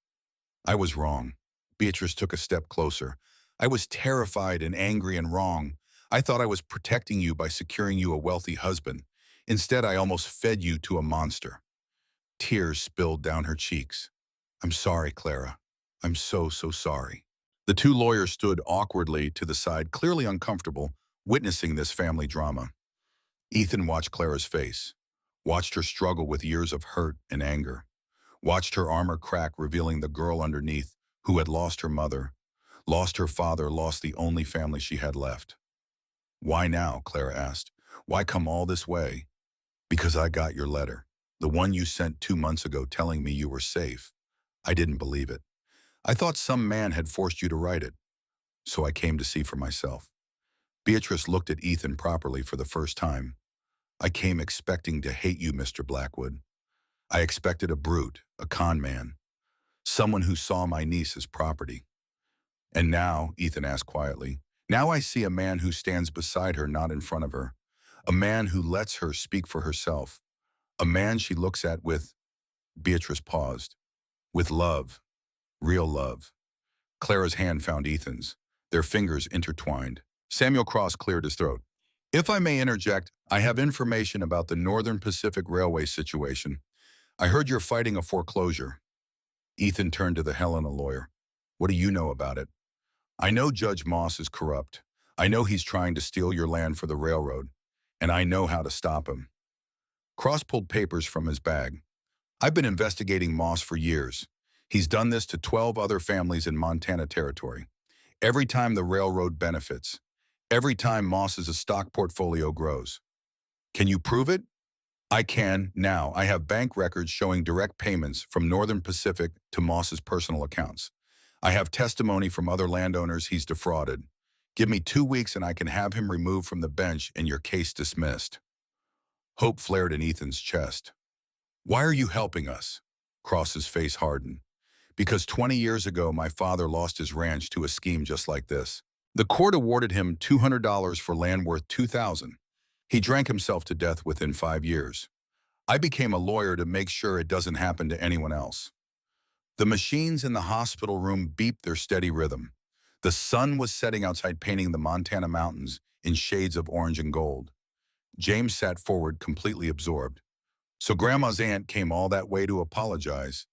I was wrong. Beatrice took a step closer. I was terrified and angry and wrong. I thought I was protecting you by securing you a wealthy husband. Instead, I almost fed you to a monster. Tears spilled down her cheeks. I'm sorry, Clara. I'm so sorry. The two lawyers stood awkwardly to the side, clearly uncomfortable, witnessing this family drama. Ethan watched Clara's face, watched her struggle with years of hurt and anger, watched her armor crack, revealing the girl underneath who had lost her mother, lost her father, lost the only family she had left. Why now? Clara asked. Why come all this way? Because I got your letter, the one you sent 2 months ago telling me you were safe. I didn't believe it. I thought some man had forced you to write it, so I came to see for myself. Beatrice looked at Ethan properly for the first time. I came expecting to hate you, Mr. Blackwood. I expected a brute, a con man, someone who saw my niece as property. And now, Ethan asked quietly, now I see a man who stands beside her, not in front of her. A man who lets her speak for herself. A man she looks at with, Beatrice paused, with love, real love. Clara's hand found Ethan's, their fingers intertwined. Samuel Cross cleared his throat. If I may interject, I have information about the Northern Pacific Railway situation. I heard you're fighting a foreclosure. Ethan turned to the Helena lawyer. What do you know about it? I know Judge Moss is corrupt. I know he's trying to steal your land for the railroad. And I know how to stop him. Cross pulled papers from his bag. I've been investigating Moss for years. He's done this to 12 other families in Montana Territory. Every time the railroad benefits. Every time Moss's stock portfolio grows. Can you prove it? I can, now. I have bank records showing direct payments from Northern Pacific to Moss's personal accounts. I have testimony from other landowners he's defrauded. Give me 2 weeks and I can have him removed from the bench and your case dismissed. Hope flared in Ethan's chest. Why are you helping us? Cross's face hardened. Because 20 years ago, my father lost his ranch to a scheme just like this. The court awarded him $200 for land worth $2,000. He drank himself to death within 5 years. I became a lawyer to make sure it doesn't happen to anyone else. The machines in the hospital room beeped their steady rhythm. The sun was setting outside, painting the Montana mountains in shades of orange and gold. James sat forward, completely absorbed. So Grandma's aunt came all that way to apologize.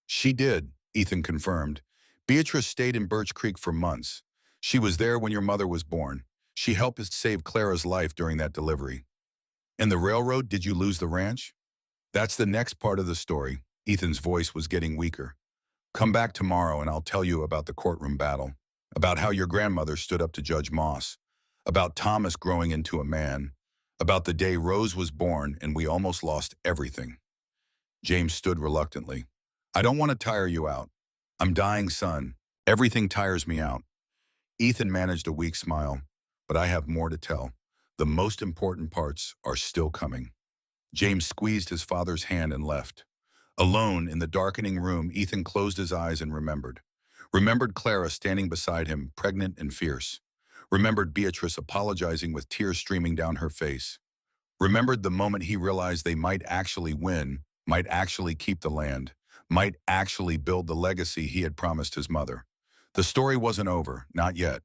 She did, Ethan confirmed. Beatrice stayed in Birch Creek for months. She was there when your mother was born. She helped save Clara's life during that delivery. And the railroad, did you lose the ranch? That's the next part of the story. Ethan's voice was getting weaker. Come back tomorrow and I'll tell you about the courtroom battle, about how your grandmother stood up to Judge Moss, about Thomas growing into a man, about the day Rose was born and we almost lost everything. James stood reluctantly. I don't want to tire you out. I'm dying, son. Everything tires me out. Ethan managed a weak smile, but I have more to tell. The most important parts are still coming. James squeezed his father's hand and left. Alone in the darkening room, Ethan closed his eyes and remembered. Remembered Clara standing beside him, pregnant and fierce. Remembered Beatrice apologizing with tears streaming down her face. Remembered the moment he realized they might actually win, might actually keep the land, might actually build the legacy he had promised his mother. The story wasn't over, not yet.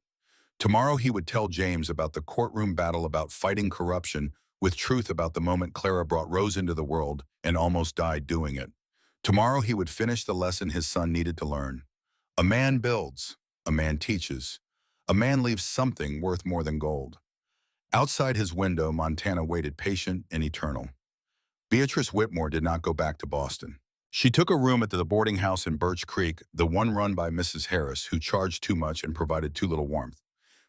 Tomorrow he would tell James about the courtroom battle about fighting corruption, with truth about the moment Clara brought Rose into the world and almost died doing it. Tomorrow he would finish the lesson his son needed to learn. A man builds, a man teaches, a man leaves something worth more than gold. Outside his window, Montana waited patient and eternal. Beatrice Whitmore did not go back to Boston. She took a room at the boarding house in Birch Creek, the one run by Mrs. Harris, who charged too much and provided too little warmth.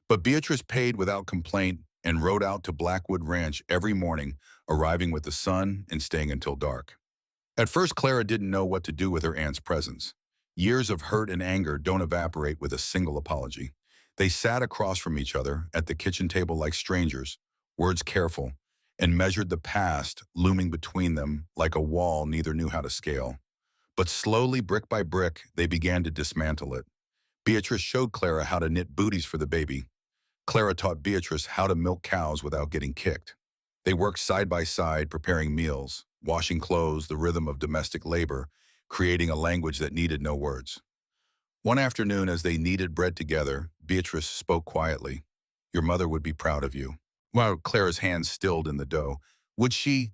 But Beatrice paid without complaint and rode out to Blackwood Ranch every morning, arriving with the sun and staying until dark. At first, Clara didn't know what to do with her aunt's presence. Years of hurt and anger don't evaporate with a single apology. They sat across from each other at the kitchen table like strangers, words careful, and measured the past looming between them like a wall neither knew how to scale. But slowly, brick by brick, they began to dismantle it. Beatrice showed Clara how to knit booties for the baby. Clara taught Beatrice how to milk cows without getting kicked. They worked side by side, preparing meals, washing clothes, the rhythm of domestic labor, creating a language that needed no words. One afternoon, as they kneaded bread together, Beatrice spoke quietly. "Your mother would be proud of you." While Clara's hands stilled in the dough. "Would she?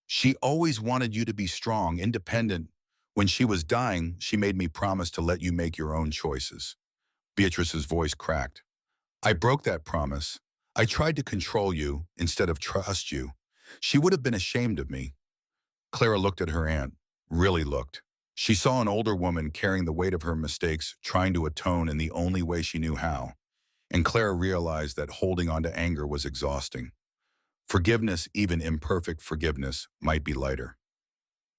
She always wanted you to be strong, independent. When she was dying, she made me promise to let you make your own choices." Beatrice's voice cracked. "I broke that promise. I tried to control you instead of trust you. She would have been ashamed of me." Clara looked at her aunt, really looked. She saw an older woman carrying the weight of her mistakes, trying to atone in the only way she knew how. And Clara realized that holding on to anger was exhausting. Forgiveness, even imperfect forgiveness, might be lighter.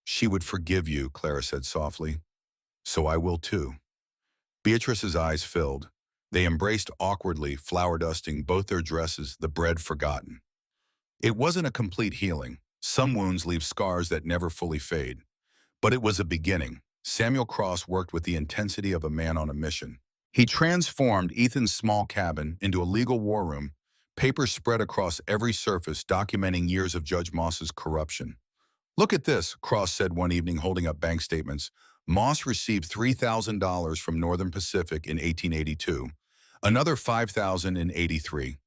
"She would forgive you," Clara said softly. "So I will too." Beatrice's eyes filled. They embraced awkwardly, flower dusting both their dresses, the bread forgotten. It wasn't a complete healing. Some wounds leave scars that never fully fade. But it was a beginning. Samuel Cross worked with the intensity of a man on a mission. He transformed Ethan's small cabin into a legal war room, papers spread across every surface documenting years of Judge Moss's corruption. "Look at this," Cross said one evening holding up bank statements. "Moss received $3,000 from Northern Pacific in 1882, another $5,000 in 83.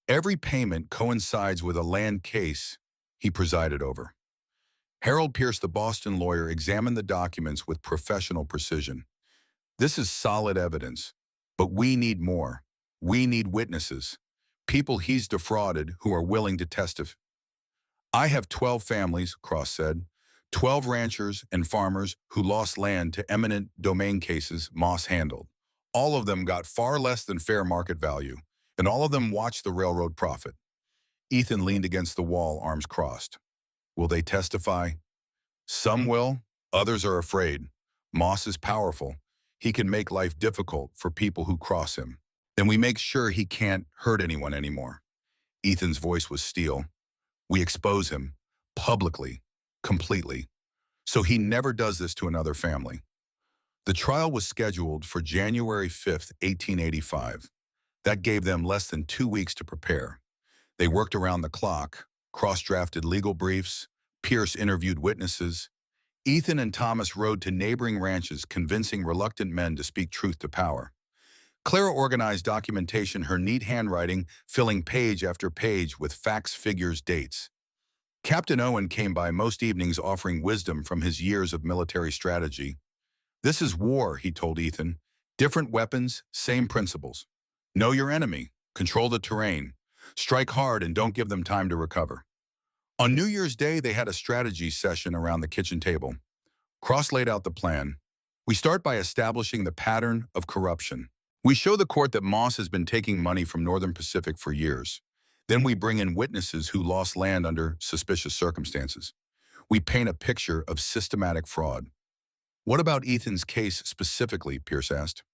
Every payment coincides with a land case he presided over." Harold Pierce, the Boston lawyer, examined the documents with professional precision. "This is solid evidence, but we need more. We need witnesses, people he's defrauded who are willing to testify." "I have 12 families," Cross said, 12 ranchers and farmers who lost land to eminent domain cases Moss handled. All of them got far less than fair market value, and all of them watched the railroad profit." Ethan leaned against the wall, arms crossed. "Will they testify?" "Some will, others are afraid. Moss is powerful. He can make life difficult for people who cross him. Then we make sure he can't hurt anyone anymore." Ethan's voice was steel. "We expose him, publicly, completely, so he never does this to another family." The trial was scheduled for January 5th, 1885. That gave them less than 2 weeks to prepare. They worked around the clock, cross-drafted legal briefs, Pierce interviewed witnesses. Ethan and Thomas rode to neighboring ranches, convincing reluctant men to speak truth to power. Clara organized documentation, her neat handwriting filling page after page with facts, figures, dates. Captain Owen came by most evenings offering wisdom from his years of military strategy. "This is war," he told Ethan. "Different weapons, same principles. Know your enemy, control the terrain, strike hard and don't give them time to recover." On New Year's Day, they had a strategy session around the kitchen table. Cross laid out the plan. "We start by establishing the pattern of corruption. We show the court that Moss has been taking money from Northern Pacific for years. Then we bring in witnesses who lost land under suspicious circumstances. We paint a picture of systematic fraud." "What about Ethan's case specifically?" Pierce asked.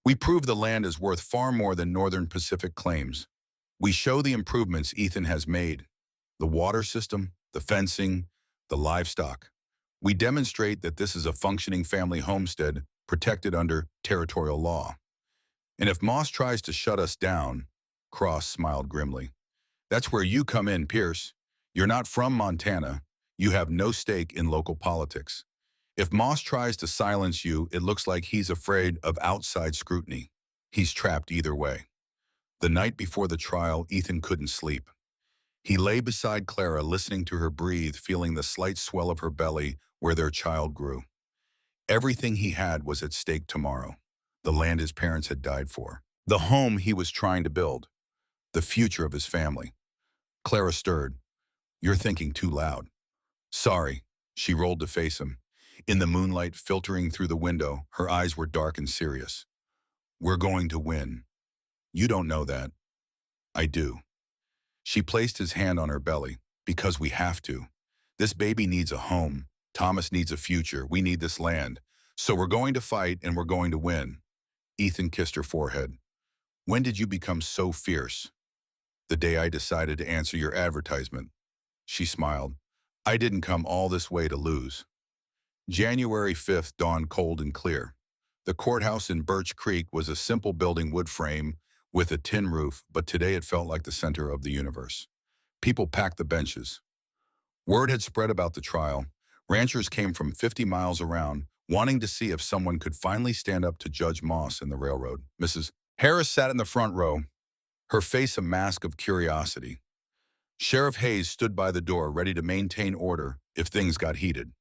"We prove the land is worth far more than Northern Pacific claims. We show the improvements Ethan has made. The water system, the fencing, the livestock. We demonstrate that this is a functioning family homestead protected under territorial law. And if Moss tries to shut us down, Cross smiled grimly. That's where you come in, Pierce. You're not from Montana. You have no stake in local politics. If Moss tries to silence you, it looks like he's afraid of outside scrutiny. He's trapped either way. The night before the trial, Ethan couldn't sleep. He lay beside Clara, listening to her breathe, feeling the slight swell of her belly where their child grew. Everything he had was at stake tomorrow. The land his parents had died for. The home he was trying to build. The future of his family. Clara stirred. You're thinking too loud. Sorry. She rolled to face him. In the moonlight filtering through the window, her eyes were dark and serious. We're going to win. You don't know that. I do. She placed his hand on her belly. Because we have to. This baby needs a home. Thomas needs a future. We need this land. So we're going to fight and we're going to win. Ethan kissed her forehead. When did you become so fierce? The day I decided to answer your advertisement. She smiled. I didn't come all this way to lose. January 5th dawned cold and clear. The courthouse in Birch Creek was a simple building wood frame with a tin roof, but today it felt like the center of the universe. People packed the benches. Word had spread about the trial. Ranchers came from 50 miles around, wanting to see if someone could finally stand up to Judge Moss and the railroad. Mrs. Harris sat in the front row, her face a mask of curiosity. Sheriff Hayes stood by the door, ready to maintain order if things got heated.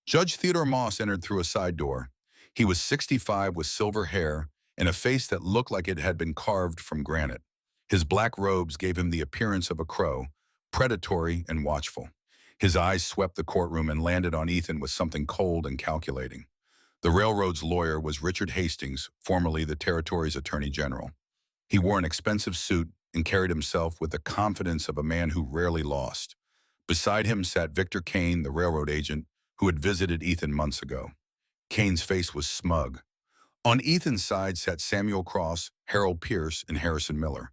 Judge Theodore Moss entered through a side door. He was 65 with silver hair and a face that looked like it had been carved from granite. His black robes gave him the appearance of a crow, predatory and watchful. His eyes swept the courtroom and landed on Ethan with something cold and calculating. The railroad's lawyer was Richard Hastings, formerly the territory's attorney general. He wore an expensive suit and carried himself with the confidence of a man who rarely lost. Beside him sat Victor Kane, the railroad agent, who had visited Ethan months ago. Kane's face was smug. On Ethan's side sat Samuel Cross, Harold Pierce, and Harrison Miller.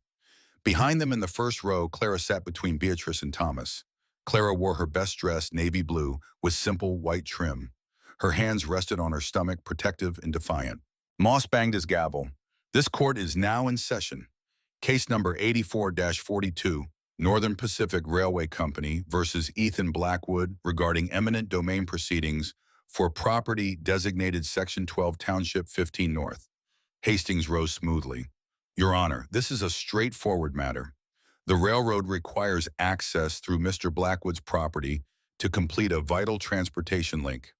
Behind them in the first row, Clara sat between Beatrice and Thomas. Clara wore her best dress, navy blue, with simple white trim. Her hands rested on her stomach, protective and defiant. Moss banged his gavel. This court is now in session. Case number 84-42, Northern Pacific Railway Company versus Ethan Blackwood regarding eminent domain proceedings for property designated Section 12 Township 15 North. Hastings rose smoothly. Your Honor, this is a straightforward matter. The railroad requires access through Mr. Blackwood's property to complete a vital transportation link.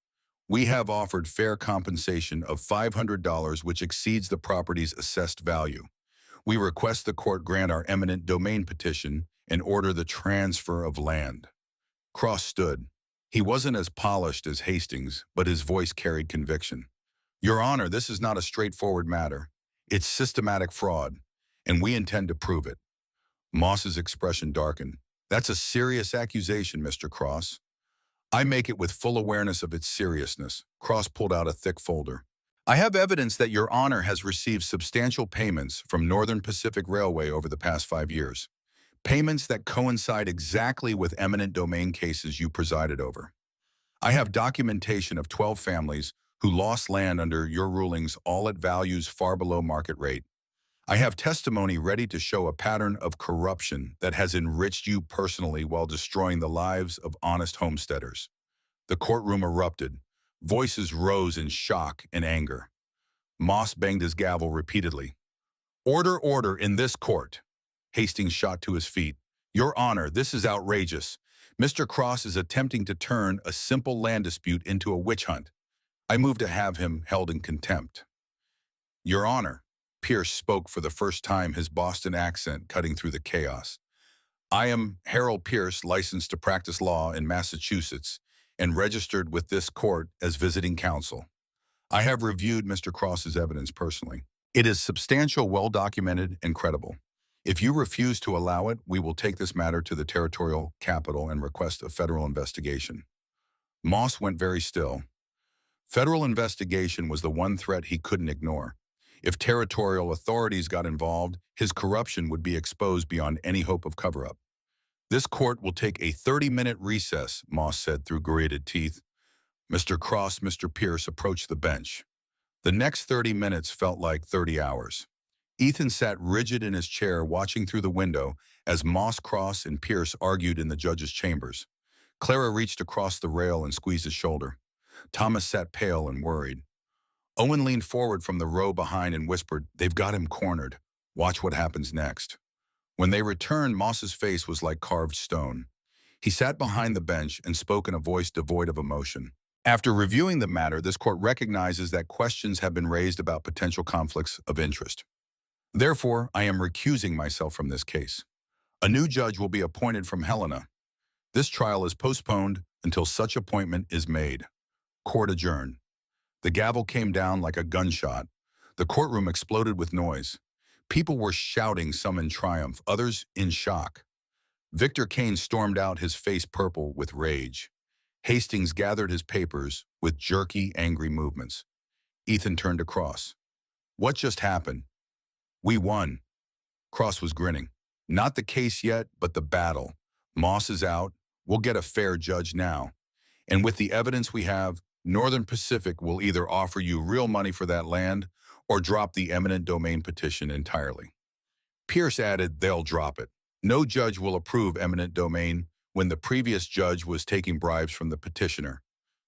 We have offered fair compensation of $500, which exceeds the property's assessed value. We request the court grant our eminent domain petition and order the transfer of land. Cross stood. He wasn't as polished as Hastings, but his voice carried conviction. Your Honor, this is not a straightforward matter. It's systematic fraud, and we intend to prove it. Moss's expression darkened. That's a serious accusation, Mr. Cross. I make it with full awareness of its seriousness. Cross pulled out a thick folder. I have evidence that Your Honor has received substantial payments from Northern Pacific Railway over the past 5 years. Payments that coincide exactly with eminent domain cases you presided over. I have documentation of 12 families who lost land under your rulings, all at values far below market rate. I have testimony ready to show a pattern of corruption that has enriched you personally while destroying the lives of honest homesteaders. The courtroom erupted. Voices rose in shock and anger. Moss banged his gavel repeatedly. Order, order in this court. Hastings shot to his feet. Your Honor, this is outrageous. Mr. Cross is attempting to turn a simple land dispute into a witch hunt. I move to have him held in contempt. Your Honor, Pierce spoke for the first time, his Boston accent cutting through the chaos. I am Harold Pierce, licensed to practice law in Massachusetts and registered with this court as visiting counsel. I have reviewed Mr. Cross's evidence personally. It is substantial, well-documented, and credible. If you refuse to allow it, we will take this matter to the territorial capital and request a federal investigation. Moss went very still. Federal investigation was the one threat he couldn't ignore. If territorial authorities got involved, his corruption would be exposed beyond any hope of cover-up. This court will take a 30-minute recess, Moss said through grated teeth. Mr. Cross, Mr. Pierce approached the bench. The next 30 minutes felt like 30 hours. Ethan sat rigid in his chair watching through the window as Moss, Cross, and Pierce argued in the judge's chambers. Clara reached across the rail and squeezed his shoulder. Thomas sat pale and worried. Owen leaned forward from the row behind and whispered, "They've got him cornered. Watch what happens next." When they returned, Moss's face was like carved stone. He sat behind the bench and spoke in a voice devoid of emotion. After reviewing the matter, this court recognizes that questions have been raised about potential conflicts of interest. Therefore, I am recusing myself from this case. A new judge will be appointed from Helena. This trial is postponed until such appointment is made. Court adjourned. The gavel came down like a gunshot. The courtroom exploded with noise. People were shouting, some in triumph, others in shock. Victor Kane stormed out, his face purple with rage. Hastings gathered his papers with jerky, angry movements. Ethan turned to Cross. "What just happened?" "We won." Cross was grinning. "Not the case yet, but the battle. Moss is out. We'll get a fair judge now. And with the evidence we have, Northern Pacific will either offer you real money for that land or drop the eminent domain petition entirely." Pierce added, "They'll drop it. No judge will approve eminent domain when the previous judge was taking bribes from the petitioner.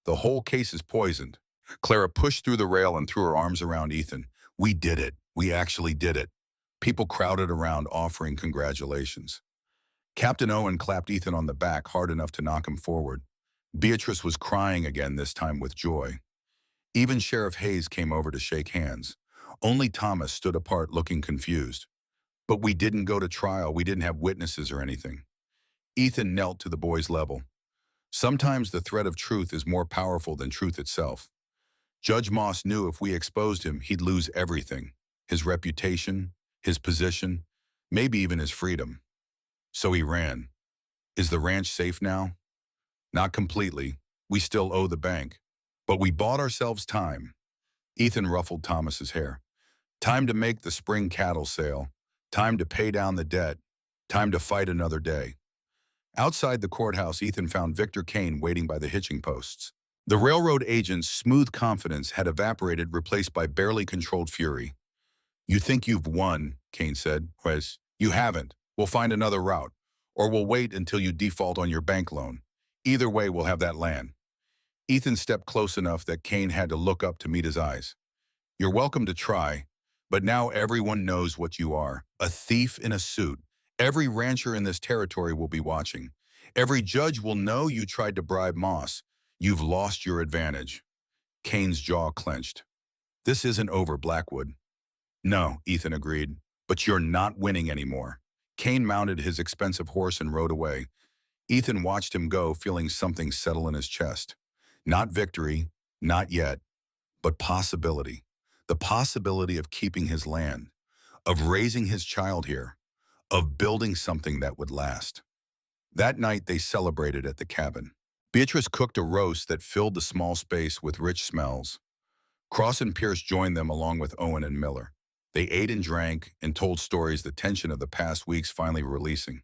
The whole case is poisoned." Clara pushed through the rail and threw her arms around Ethan. "We did it. We actually did it." People crowded around, offering congratulations. Captain Owen clapped Ethan on the back hard enough to knock him forward. Beatrice was crying again, this time with joy. Even Sheriff Hayes came over to shake hands. Only Thomas stood apart, looking confused. "But we didn't go to trial. We didn't have witnesses or anything." Ethan knelt to the boy's level. "Sometimes the threat of truth is more powerful than truth itself. Judge Moss knew if we exposed him, he'd lose everything. His reputation, his position, maybe even his freedom. So he ran. Is the ranch safe now?" "Not completely. We still owe the bank. But we bought ourselves time." Ethan ruffled Thomas's hair. "Time to make the spring cattle sale. Time to pay down the debt. Time to fight another day." Outside the courthouse, Ethan found Victor Kane waiting by the hitching posts. The railroad agent's smooth confidence had evaporated, replaced by barely controlled fury. "You think you've won," Kane said. "Pues, you haven't. We'll find another route. Or we'll wait until you default on your bank loan. Either way, we'll have that land." Ethan stepped close enough that Kane had to look up to meet his eyes. "You're welcome to try, but now everyone knows what you are. A thief in a suit. Every rancher in this territory will be watching. Every judge will know you tried to bribe Moss. You've lost your advantage." Kane's jaw clenched. "This isn't over, Blackwood." "No," Ethan agreed, "but you're not winning anymore." Kane mounted his expensive horse and rode away. Ethan watched him go, feeling something settle in his chest. Not victory, not yet, but possibility. The possibility of keeping his land, of raising his child here, of building something that would last. That night they celebrated at the cabin. Beatrice cooked a roast that filled the small space with rich smells. Cross and Pierce joined them along with Owen and Miller. They ate and drank and told stories, the tension of the past weeks finally releasing.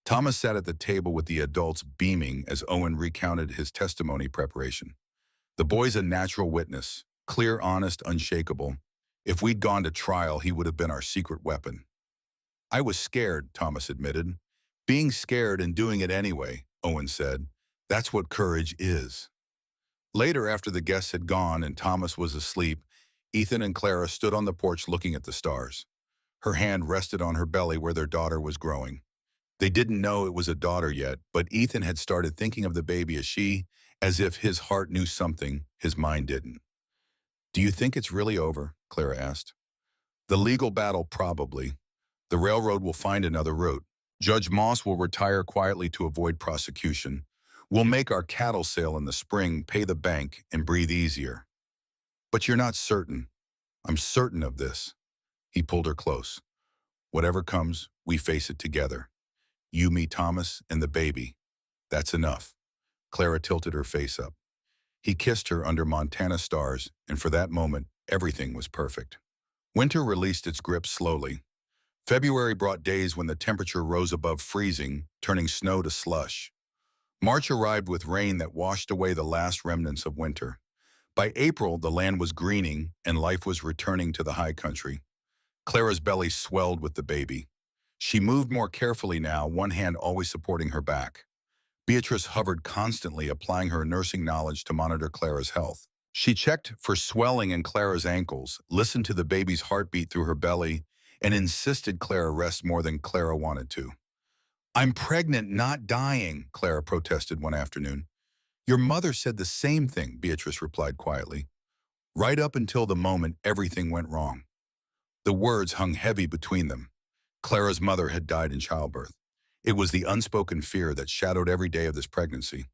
Thomas sat at the table with the adults, beaming as Owen recounted his testimony preparation. "The boy's a natural witness, clear, honest, unshakable. If we'd gone to trial, he would have been our secret weapon." "I was scared," Thomas admitted. "Being scared and doing it anyway," Owen said. "That's what courage is." Later, after the guests had gone and Thomas was asleep, Ethan and Clara stood on the porch looking at the stars. Her hand rested on her belly where their daughter was growing. They didn't know it was a daughter yet, but Ethan had started thinking of the baby as if his heart knew something his mind didn't. "Do you think it's really over?" Clara asked. "The legal battle, probably. The railroad will find another route. Judge Moss will retire quietly to avoid prosecution. We'll make our cattle sale in the spring, pay the bank, and breathe easier." "But you're not certain." "I'm certain of this." He pulled her close. "Whatever comes, we face it together. You, me, Thomas, and the baby. That's enough." Clara tilted her face up. He kissed her under Montana stars, and for that moment, everything was perfect. Winter released its grip slowly. February brought days when the temperature rose above freezing, turning snow to slush. March arrived with rain that washed away the last remnants of winter. By April, the land was greening and life was returning to the high country. Clara's belly swelled with the baby. She moved more carefully now, one hand always supporting her back. Beatrice hovered constantly, applying her nursing knowledge to monitor Clara's health. She checked for swelling in Clara's ankles, listened to the baby's heartbeat through her belly, and insisted Clara rest more than Clara wanted to. "I'm pregnant, not dying," Clara protested one afternoon. "Your mother said the same thing," Beatrice replied quietly. Right up until the moment everything went wrong. The words hung heavy between them. Clara's mother had died in childbirth. It was the unspoken fear that shadowed every day of this pregnancy.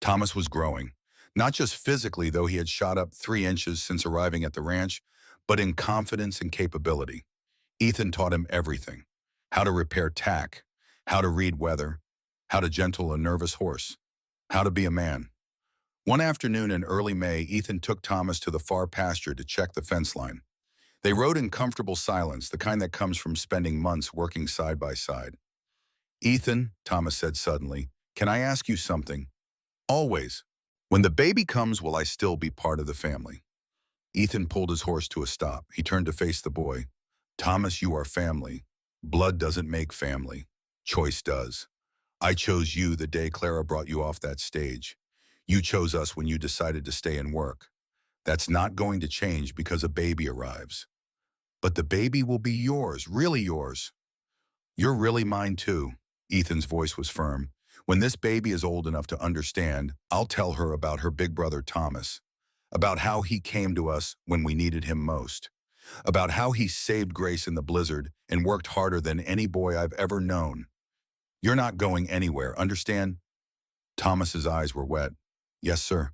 Thomas was growing, not just physically, though he had shot up 3 inches since arriving at the ranch, but in confidence and capability. Ethan taught him everything: how to repair tack, how to read weather, how to gentle a nervous horse, how to be a man. One afternoon in early May, Ethan took Thomas to the far pasture to check the fence line. They rode in comfortable silence, the kind that comes from spending months working side by side. "Ethan," Thomas said suddenly, "can I ask you something?" "Always. When the baby comes, will I still be part of the family?" Ethan pulled his horse to a stop. He turned to face the boy. "Thomas, you are family. Blood doesn't make family. Choice does. I chose you the day Clara brought you off that stage. You chose us when you decided to stay and work. That's not going to change because a baby arrives. But the baby will be yours, really yours. You're really mine too." Ethan's voice was firm. "When this baby is old enough to understand, I'll tell her about her big brother Thomas, about how he came to us when we needed him most, about how he saved Grace in the blizzard and worked harder than any boy I've ever known. You're not going anywhere, understand?" Thomas's eyes were wet. "Yes, sir."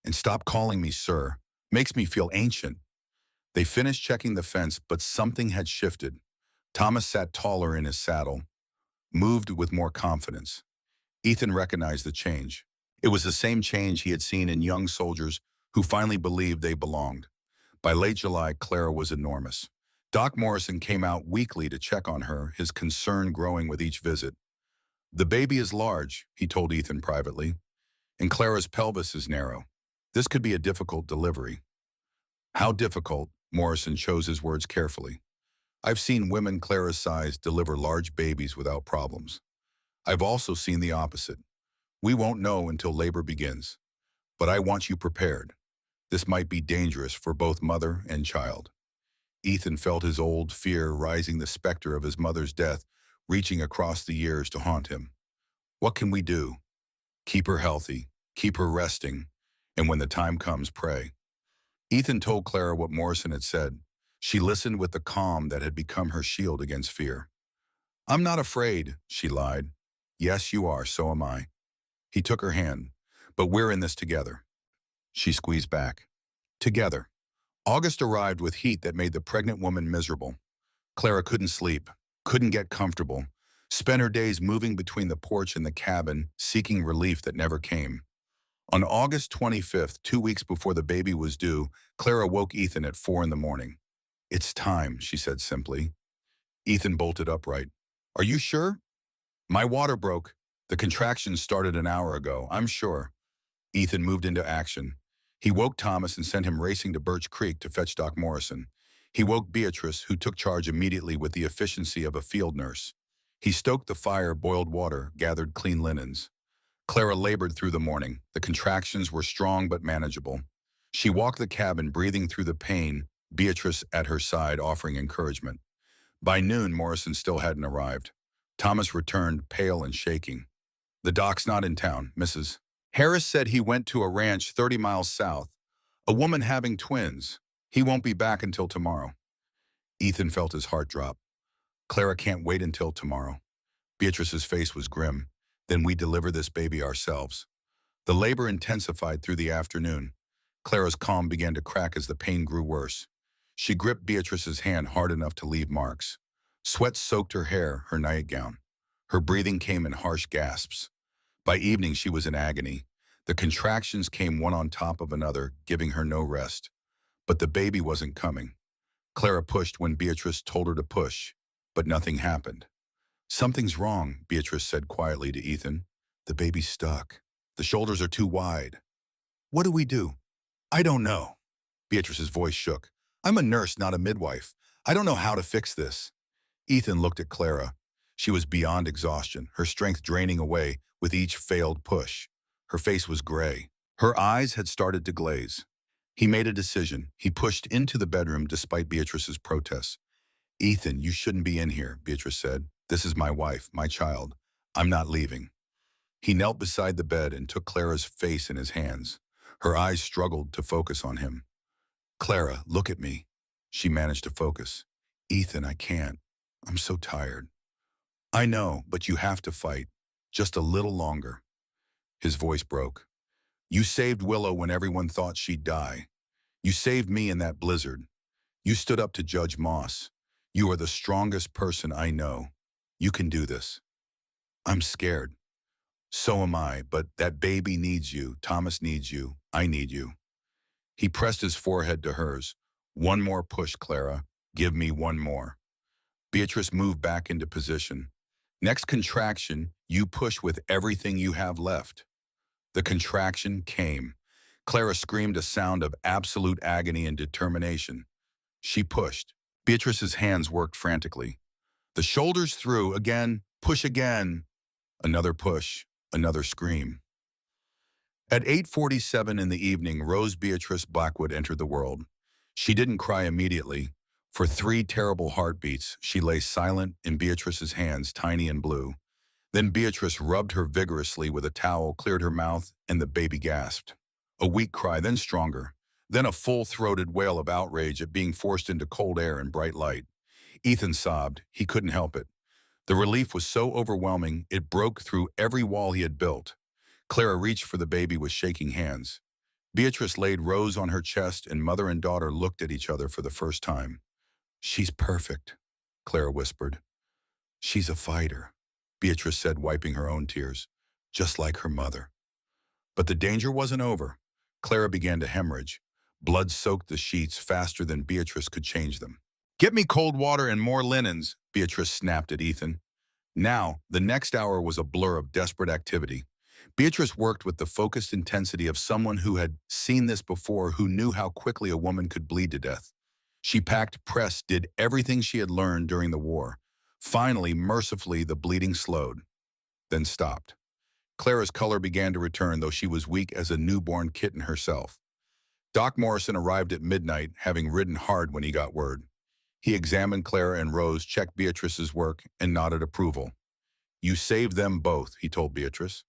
"And stop calling me sir. Makes me feel ancient." They finished checking the fence, but something had shifted. Thomas sat taller in his saddle, moved with more confidence. Ethan recognized the change. It was the same change he had seen in young soldiers who finally believed they belonged. By late July, Clara was enormous. Doc Morrison came out weekly to check on her, his concern growing with each visit. "The baby is large," he told Ethan privately, "and Clara's pelvis is narrow. This could be a difficult delivery." "How difficult?" Morrison chose his words carefully. "I've seen women Clara's size deliver large babies without problems. I've also seen the opposite. We won't know until labor begins. But I want you prepared. This might be dangerous for both mother and child." Ethan felt his old fear rising, the specter of his mother's death reaching across the years to haunt him. "What can we do?" "Keep her healthy, keep her resting, and when the time comes, pray." Ethan told Clara what Morrison had said. She listened with the calm that had become her shield against fear. "I'm not afraid," she lied. "Yes, you are, so am I." He took her hand. "But we're in this together." She squeezed back. Together. August arrived with heat that made the pregnant woman miserable. Clara couldn't sleep, couldn't get comfortable, spent her days moving between the porch and the cabin, seeking relief that never came. On August 25th, 2 weeks before the baby was due, Clara woke Ethan at 4 in the morning. "It's time," she said simply. Ethan bolted upright. "Are you sure?" "My water broke. The contractions started an hour ago, I'm sure." Ethan moved into action. He woke Thomas and sent him racing to Birch Creek to fetch Doc Morrison. He woke Beatrice, who took charge immediately with the efficiency of a field nurse. He stoked the fire, boiled water, gathered clean linens. Clara labored through the morning. The contractions were strong but manageable. She walked the cabin, breathing through the pain, Beatrice at her side offering encouragement. By noon, Morrison still hadn't arrived. Thomas returned, pale and shaking. "The doc's not in town, Mrs. Harris said he went to a ranch 30 miles south. A woman having twins. He won't be back until tomorrow." Ethan felt his heart drop. "Clara can't wait until tomorrow." Beatrice's face was grim. "Then we deliver this baby ourselves." The labor intensified through the afternoon. Clara's calm began to crack as the pain grew worse. She gripped Beatrice's hand hard enough to leave marks. Sweat soaked her hair, her nightgown. Her breathing came in harsh gasps. By evening, she was in agony. The contractions came one on top of another, giving her no rest. But the baby wasn't coming. Clara pushed when Beatrice told her to push, but nothing happened. "Something's wrong," Beatrice said quietly to Ethan. The baby's stuck. The shoulders are too wide. What do we do? I don't know. Beatrice's voice shook. I'm a nurse, not a midwife. I don't know how to fix this. Ethan looked at Clara. She was beyond exhaustion, her strength draining away with each failed push. Her face was gray. Her eyes had started to glaze. He made a decision. He pushed into the bedroom despite Beatrice's protests. Ethan, you shouldn't be in here, Beatrice said. This is my wife, my child. I'm not leaving. He knelt beside the bed and took Clara's face in his hands. Her eyes struggled to focus on him. Clara, look at me. She managed to focus. Ethan, I can't. I'm so tired. I know, but you have to fight. Just a little longer. His voice broke. You saved Willow when everyone thought she'd die. You saved me in that blizzard. You stood up to Judge Moss. You are the strongest person I know. You can do this. I'm scared. So am I, but that baby needs you. Thomas needs you. I need you. He pressed his forehead to hers. One more push, Clara. Give me one more. Beatrice moved back into position. Next contraction, you push with everything you have left. The contraction came. Clara screamed a sound of absolute agony and determination. She pushed. Beatrice's hands worked frantically. The shoulders through, again, push again. Another push, another scream. At 8:47 in the evening, Rose Beatrice Blackwood entered the world. She didn't cry immediately. For 3 terrible heartbeats, she lay silent in Beatrice's hands, tiny and blue. Then Beatrice rubbed her vigorously with a towel, cleared her mouth, and the baby gasped. A weak cry, then stronger. Then a full-throated wail of outrage at being forced into cold air and bright light. Ethan sobbed. He couldn't help it. The relief was so overwhelming, it broke through every wall he had built. Clara reached for the baby with shaking hands. Beatrice laid Rose on her chest, and mother and daughter looked at each other for the first time. She's perfect, Clara whispered. She's a fighter, Beatrice said, wiping her own tears, just like her mother. But the danger wasn't over. Clara began to hemorrhage. Blood soaked the sheets faster than Beatrice could change them. Get me cold water and more linens, Beatrice snapped at Ethan. Now, the next hour was a blur of desperate activity. Beatrice worked with the focused intensity of someone who had seen this before, who knew how quickly a woman could bleed to death. She packed, pressed, did everything she had learned during the war. Finally, mercifully, the bleeding slowed, then stopped. Clara's color began to return, though she was weak as a newborn kitten herself. Doc Morrison arrived at midnight, having ridden hard when he got word. He examined Clara and Rose, checked Beatrice's work, and nodded approval. You saved them both, he told Beatrice.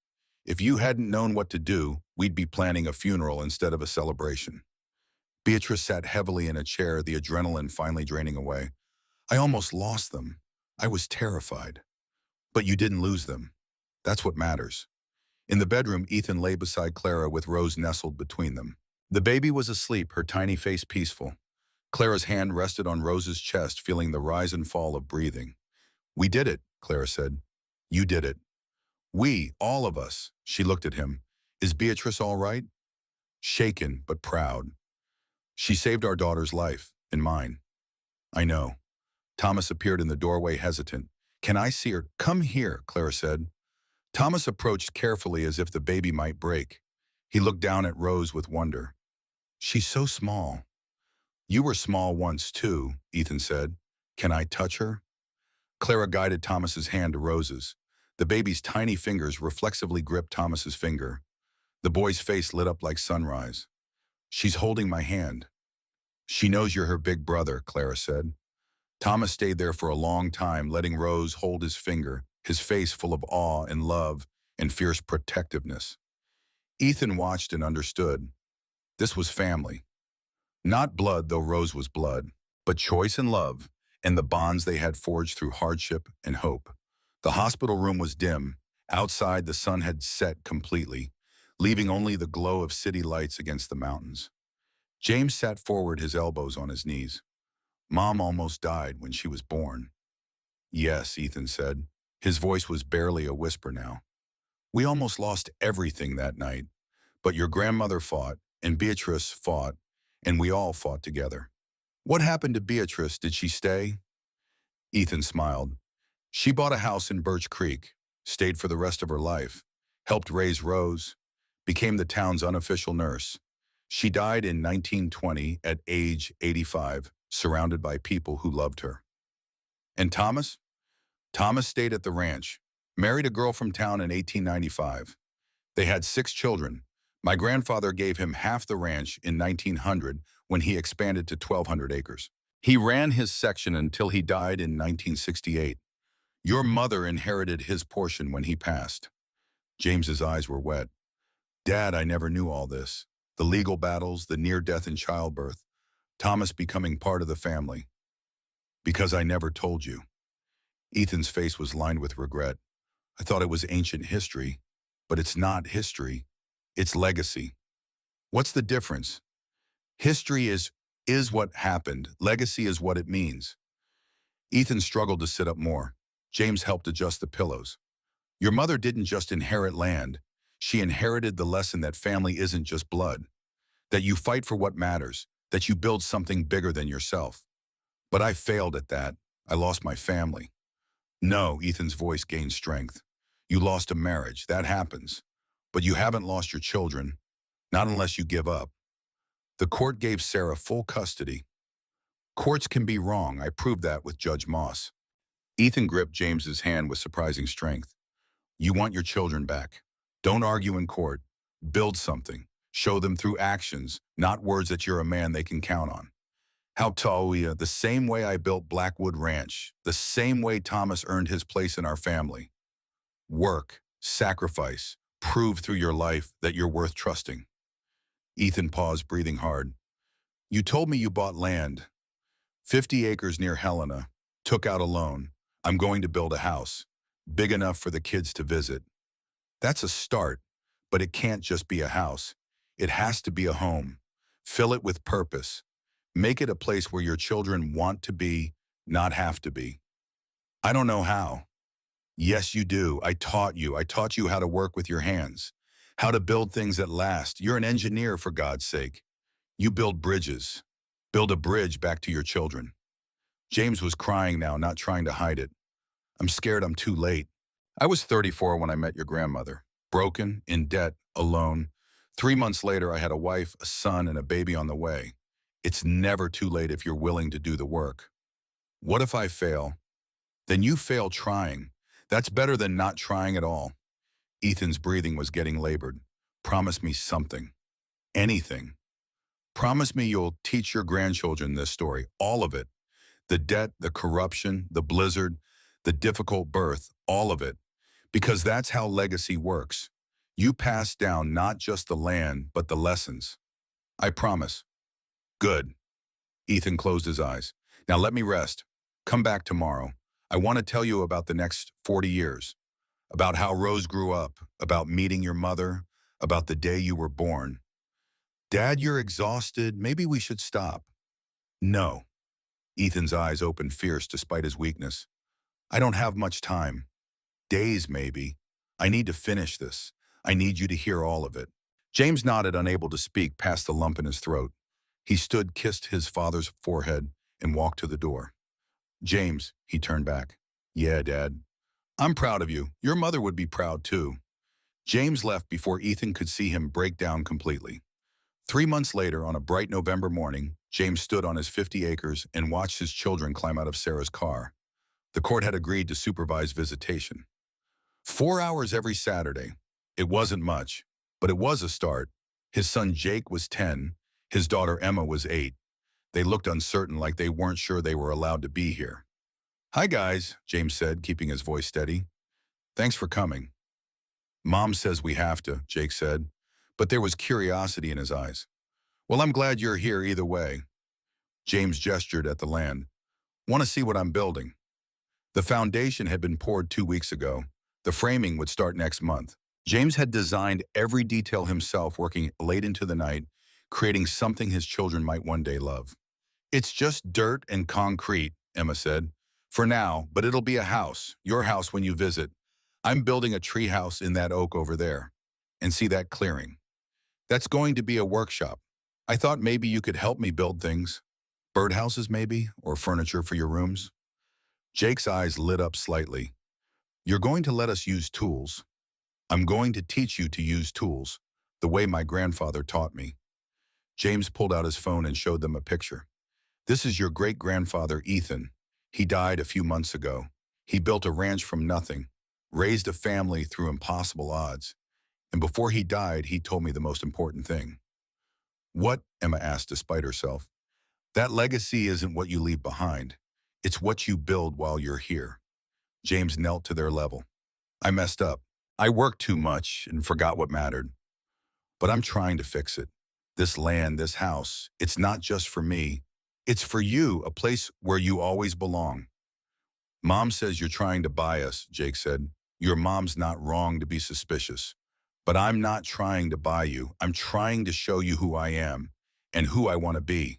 If you hadn't known what to do, we'd be planning a funeral instead of a celebration. Beatrice sat heavily in a chair, the adrenaline finally draining away. I almost lost them. I was terrified. But you didn't lose them. That's what matters. In the bedroom, Ethan lay beside Clara with Rose nestled between them. The baby was asleep, her tiny face peaceful. Clara's hand rested on Rose's chest, feeling the rise and fall of breathing. We did it, Clara said. You did it. We, all of us. She looked at him. Is Beatrice all right? Shaken, but proud. She saved our daughter's life, and mine. I know. Thomas appeared in the doorway, hesitant. Can I see her? Come here, Clara said. Thomas approached carefully as if the baby might break. He looked down at Rose with wonder. She's so small. You were small once too, Ethan said. Can I touch her? Clara guided Thomas's hand to Rose's. The baby's tiny fingers reflexively gripped Thomas's finger. The boy's face lit up like sunrise. She's holding my hand. She knows you're her big brother, Clara said. Thomas stayed there for a long time, letting Rose hold his finger, his face full of awe and love and fierce protectiveness. Ethan watched and understood. This was family. Not blood, though Rose was blood, but choice and love, and the bonds they had forged through hardship and hope. The hospital room was dim. Outside, the sun had set completely, leaving only the glow of city lights against the mountains. James sat forward, his elbows on his knees. Mom almost died when she was born. Yes, Ethan said. His voice was barely a whisper now. We almost lost everything that night, but your grandmother fought, and Beatrice fought, and we all fought together. What happened to Beatrice? Did she stay? Ethan smiled. She bought a house in Birch Creek, stayed for the rest of her life. helped raise Rose, became the town's unofficial nurse. She died in 1920 at age 85, surrounded by people who loved her. And Thomas? Thomas stayed at the ranch, married a girl from town in 1895. They had 6 children. My grandfather gave him half the ranch in 1900 when he expanded to 1,200 acres. He ran his section until he died in 1968. Your mother inherited his portion when he passed. James's eyes were wet. Dad, I never knew all this. The legal battles, the near death in childbirth, Thomas becoming part of the family. Because I never told you. Ethan's face was lined with regret. I thought it was ancient history, but it's not history. It's legacy. What's the difference? History is what happened. Legacy is what it means. Ethan struggled to sit up more. James helped adjust the pillows. Your mother didn't just inherit land. She inherited the lesson that family isn't just blood, that you fight for what matters, that you build something bigger than yourself. But I failed at that. I lost my family. No, Ethan's voice gained strength. You lost a marriage. That happens. But you haven't lost your children, not unless you give up. The court gave Sarah full custody. Courts can be wrong. I proved that with Judge Moss. Ethan gripped James's hand with surprising strength. You want your children back. Don't argue in court. Build something. Show them through actions, not words that you're a man they can count on. How Taoia, the same way I built Blackwood Ranch, the same way Thomas earned his place in our family. Work, sacrifice, prove through your life that you're worth trusting. Ethan paused, breathing hard. You told me you bought land. 50 acres near Helena. Took out a loan. I'm going to build a house. Big enough for the kids to visit. That's a start, but it can't just be a house. It has to be a home. Fill it with purpose. Make it a place where your children want to be, not have to be. I don't know how. Yes, you do. I taught you. I taught you how to work with your hands, how to build things that last. You're an engineer, for God's sake. You build bridges. Build a bridge back to your children. James was crying now, not trying to hide it. I'm scared I'm too late. I was 34 when I met your grandmother. Broken, in debt, alone. 3 months later, I had a wife, a son, and a baby on the way. It's never too late if you're willing to do the work. What if I fail? Then you fail trying. That's better than not trying at all. Ethan's breathing was getting labored. Promise me something. Anything. Promise me you'll teach your grandchildren this story, all of it. The debt, the corruption, the blizzard, the difficult birth, all of it. Because that's how legacy works. You pass down not just the land, but the lessons. I promise. Good. Ethan closed his eyes. Now let me rest. Come back tomorrow. I want to tell you about the next 40 years. About how Rose grew up, about meeting your mother, about the day you were born. Dad, you're exhausted. Maybe we should stop. No. Ethan's eyes opened fierce despite his weakness. I don't have much time. Days, maybe. I need to finish this. I need you to hear all of it. James nodded, unable to speak past the lump in his throat. He stood, kissed his father's forehead, and walked to the door. James, he turned back. Yeah, Dad. I'm proud of you. Your mother would be proud, too. James left before Ethan could see him break down completely. 3 months later, on a bright November morning, James stood on his 50 acres and watched his children climb out of Sarah's car. The court had agreed to supervise visitation. 4 hours every Saturday. It wasn't much, but it was a start. His son Jake was 10. His daughter Emma was 8. They looked uncertain, like they weren't sure they were allowed to be here. Hi, guys, James said, keeping his voice steady. Thanks for coming. Mom says we have to, Jake said, but there was curiosity in his eyes. Well, I'm glad you're here either way. James gestured at the land. Want to see what I'm building? The foundation had been poured 2 weeks ago. The framing would start next month. James had designed every detail himself, working late into the night, creating something his children might one day love. It's just dirt and concrete, Emma said. For now, but it'll be a house, your house when you visit. I'm building a tree house in that oak over there. And see that clearing? That's going to be a workshop. I thought maybe you could help me build things. Birdhouses maybe, or furniture for your rooms. Jake's eyes lit up slightly. You're going to let us use tools? I'm going to teach you to use tools, the way my grandfather taught me. James pulled out his phone and showed them a picture. This is your great-grandfather, Ethan. He died a few months ago. He built a ranch from nothing, raised a family through impossible odds. And before he died, he told me the most important thing. What? Emma asked despite herself. That legacy isn't what you leave behind. It's what you build while you're here. James knelt to their level. I messed up. I worked too much and forgot what mattered. But I'm trying to fix it. This land, this house, it's not just for me. It's for you, a place where you always belong. Mom says you're trying to buy us, Jake said. Your mom's not wrong to be suspicious. But I'm not trying to buy you. I'm trying to show you who I am and who I want to be.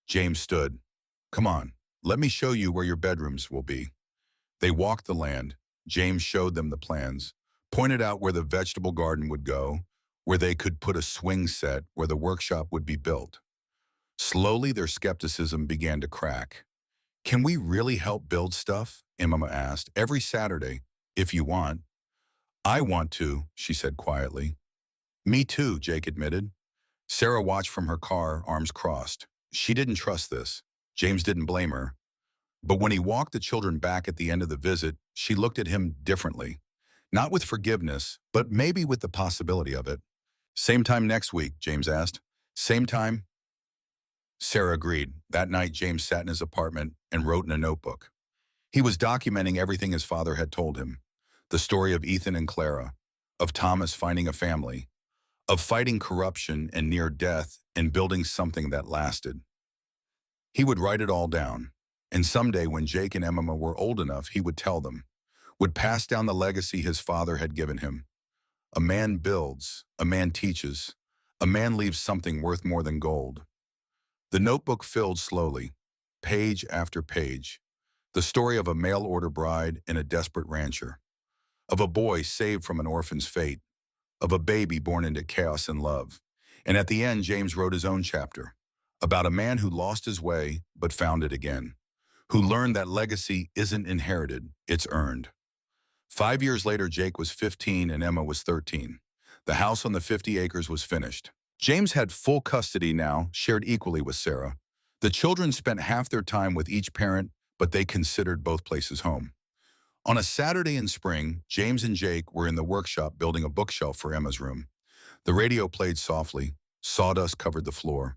James stood. Come on, let me show you where your bedrooms will be. They walked the land. James showed them the plans, pointed out where the vegetable garden would go, where they could put a swing set, where the workshop would be built. Slowly, their skepticism began to crack. Can we really help build stuff? Emma asked. Every Saturday, if you want. I want to, she said quietly. Me too, Jake admitted. Sarah watched from her car, arms crossed. She didn't trust this. James didn't blame her. But when he walked the children back at the end of the visit, she looked at him differently. Not with forgiveness, but maybe with the possibility of it. Same time next week, James asked. Same time? Sarah agreed. That night, James sat in his apartment and wrote in a notebook. He was documenting everything his father had told him. The story of Ethan and Clara, of Thomas finding a family, of fighting corruption and near death and building something that lasted. He would write it all down, and someday when Jake and Emma were old enough, he would tell them, would pass down the legacy his father had given him. A man builds, a man teaches, a man leaves something worth more than gold. The notebook filled slowly, page after page, the story of a mail-order bride and a desperate rancher, of a boy saved from an orphan's fate, of a baby born into chaos and love. And at the end, James wrote his own chapter, about a man who lost his way but found it again, who learned that legacy isn't inherited, it's earned. 5 years later, Jake was 15 and Emma was 13. The house on the 50 acres was finished. James had full custody now, shared equally with Sarah. The children spent half their time with each parent, but they considered both places home. On a Saturday in spring, James and Jake were in the workshop building a bookshelf for Emma's room. The radio played softly. Sawdust covered the floor.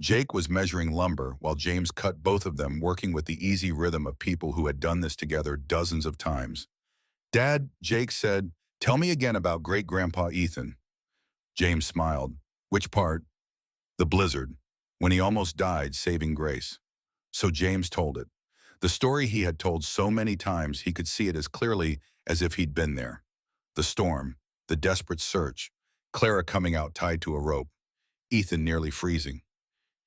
Jake was measuring lumber while James cut, both of them working with the easy rhythm of people who had done this together dozens of times. Dad, Jake said, tell me again about great-grandpa Ethan. James smiled. Which part? The blizzard, when he almost died saving Grace. So James told it. The story he had told so many times he could see it as clearly as if he'd been there. The storm, the desperate search, Clara coming out tied to a rope, Ethan nearly freezing.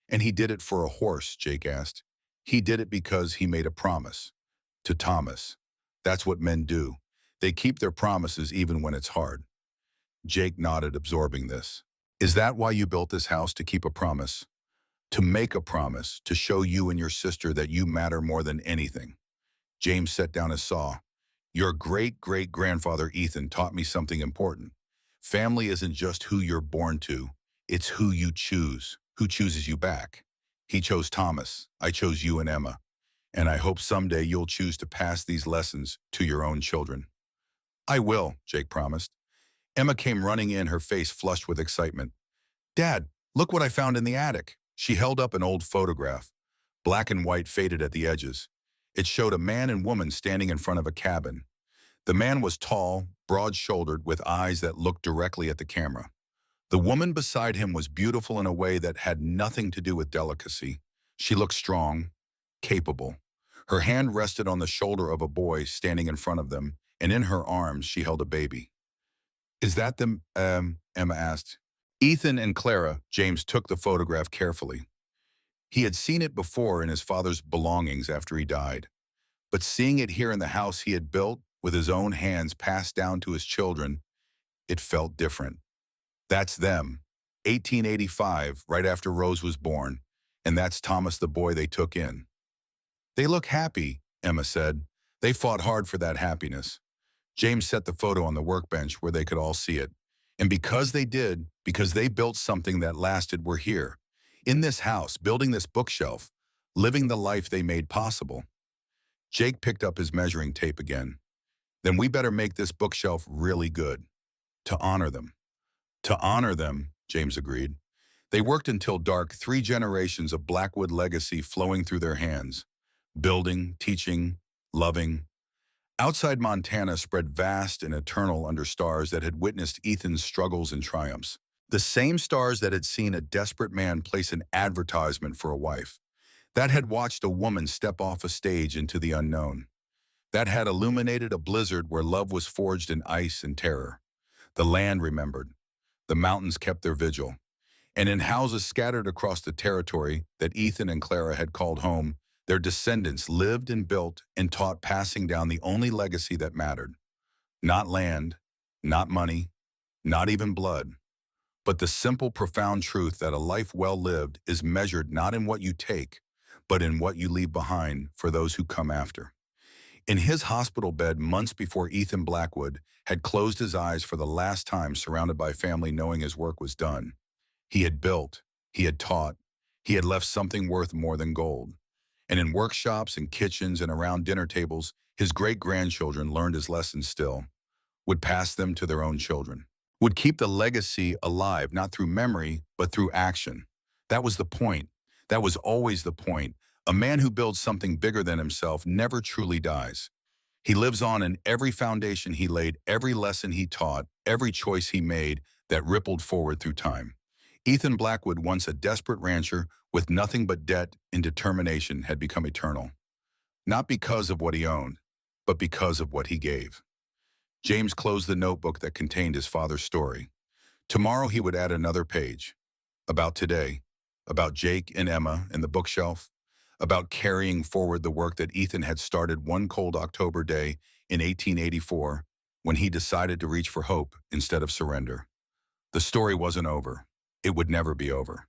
And he did it for a horse, Jake asked. He did it because he made a promise. To Thomas. That's what men do. They keep their promises even when it's hard. Jake nodded, absorbing this. Is that why you built this house, to keep a promise? To make a promise, to show you and your sister that you matter more than anything. James set down his saw. Your great-great-grandfather Ethan taught me something important. Family isn't just who you're born to. It's who you choose, who chooses you back. He chose Thomas. I chose you and Emma. And I hope someday you'll choose to pass these lessons to your own children. I will, Jake promised. Emma came running in, her face flushed with excitement. Dad, look what I found in the attic. She held up an old photograph, black and white, faded at the edges. It showed a man and woman standing in front of a cabin. The man was tall, broad-shouldered, with eyes that looked directly at the camera. The woman beside him was beautiful in a way that had nothing to do with delicacy. She looked strong, capable. Her hand rested on the shoulder of a boy standing in front of them, and in her arms she held a baby. Is that them? Emma asked. Ethan and Clara. James took the photograph carefully. He had seen it before in his father's belongings after he died. But seeing it here in the house he had built, with his own hands passed down to his children, it felt different. That's them. 1885, right after Rose was born, and that's Thomas, the boy they took in. They look happy, Emma said. They fought hard for that happiness. James set the photo on the workbench where they could all see it. And because they did, because they built something that lasted, we're here. In this house, building this bookshelf, living the life they made possible. Jake picked up his measuring tape again. Then we better make this bookshelf really good. To honor them. To honor them, James agreed. They worked until dark, 3 generations of Blackwood legacy flowing through their hands. Building, teaching, loving. Outside Montana spread vast and eternal under stars that had witnessed Ethan's struggles and triumphs. The same stars that had seen a desperate man place an advertisement for a wife. That had watched a woman step off a stage into the unknown. That had illuminated a blizzard where love was forged in ice and terror. The land remembered. The mountains kept their vigil. And in houses scattered across the territory that Ethan and Clara had called home, their descendants lived and built and taught, passing down the only legacy that mattered. Not land, not money, not even blood, but the simple, profound truth that a life well lived is measured not in what you take, but in what you leave behind for those who come after. In his hospital bed months before Ethan Blackwood had closed his eyes for the last time, surrounded by family, knowing his work was done, he had built, he had taught, he had left something worth more than gold. And in workshops and kitchens and around dinner tables, his great-grandchildren learned his lessons still, would pass them to their own children, would keep the legacy alive, not through memory, but through action. That was the point. That was always the point. A man who builds something bigger than himself never truly dies. He lives on in every foundation he laid, every lesson he taught, every choice he made that rippled forward through time. Ethan Blackwood, once a desperate rancher with nothing but debt and determination, had become eternal. Not because of what he owned, but because of what he gave. James closed the notebook that contained his father's story. Tomorrow he would add another page. About today, about Jake and Emma and the bookshelf, about carrying forward the work that Ethan had started one cold October day in 1884 when he decided to reach for hope instead of surrender. The story wasn't over. It would never be over.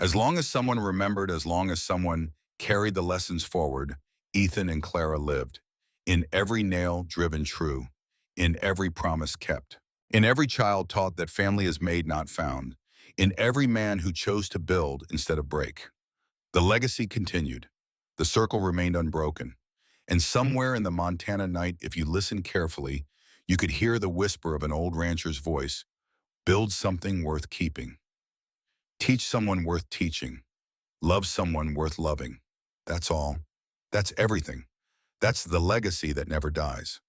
As long as someone remembered, as long as someone carried the lessons forward, Ethan and Clara lived. In every nail driven true, in every promise kept, in every child taught that family is made, not found, in every man who chose to build instead of break. The legacy continued. The circle remained unbroken. And somewhere in the Montana night, if you listened carefully, you could hear the whisper of an old rancher's voice. Build something worth keeping. Teach someone worth teaching. Love someone worth loving. That's all. That's everything. That's the legacy that never dies.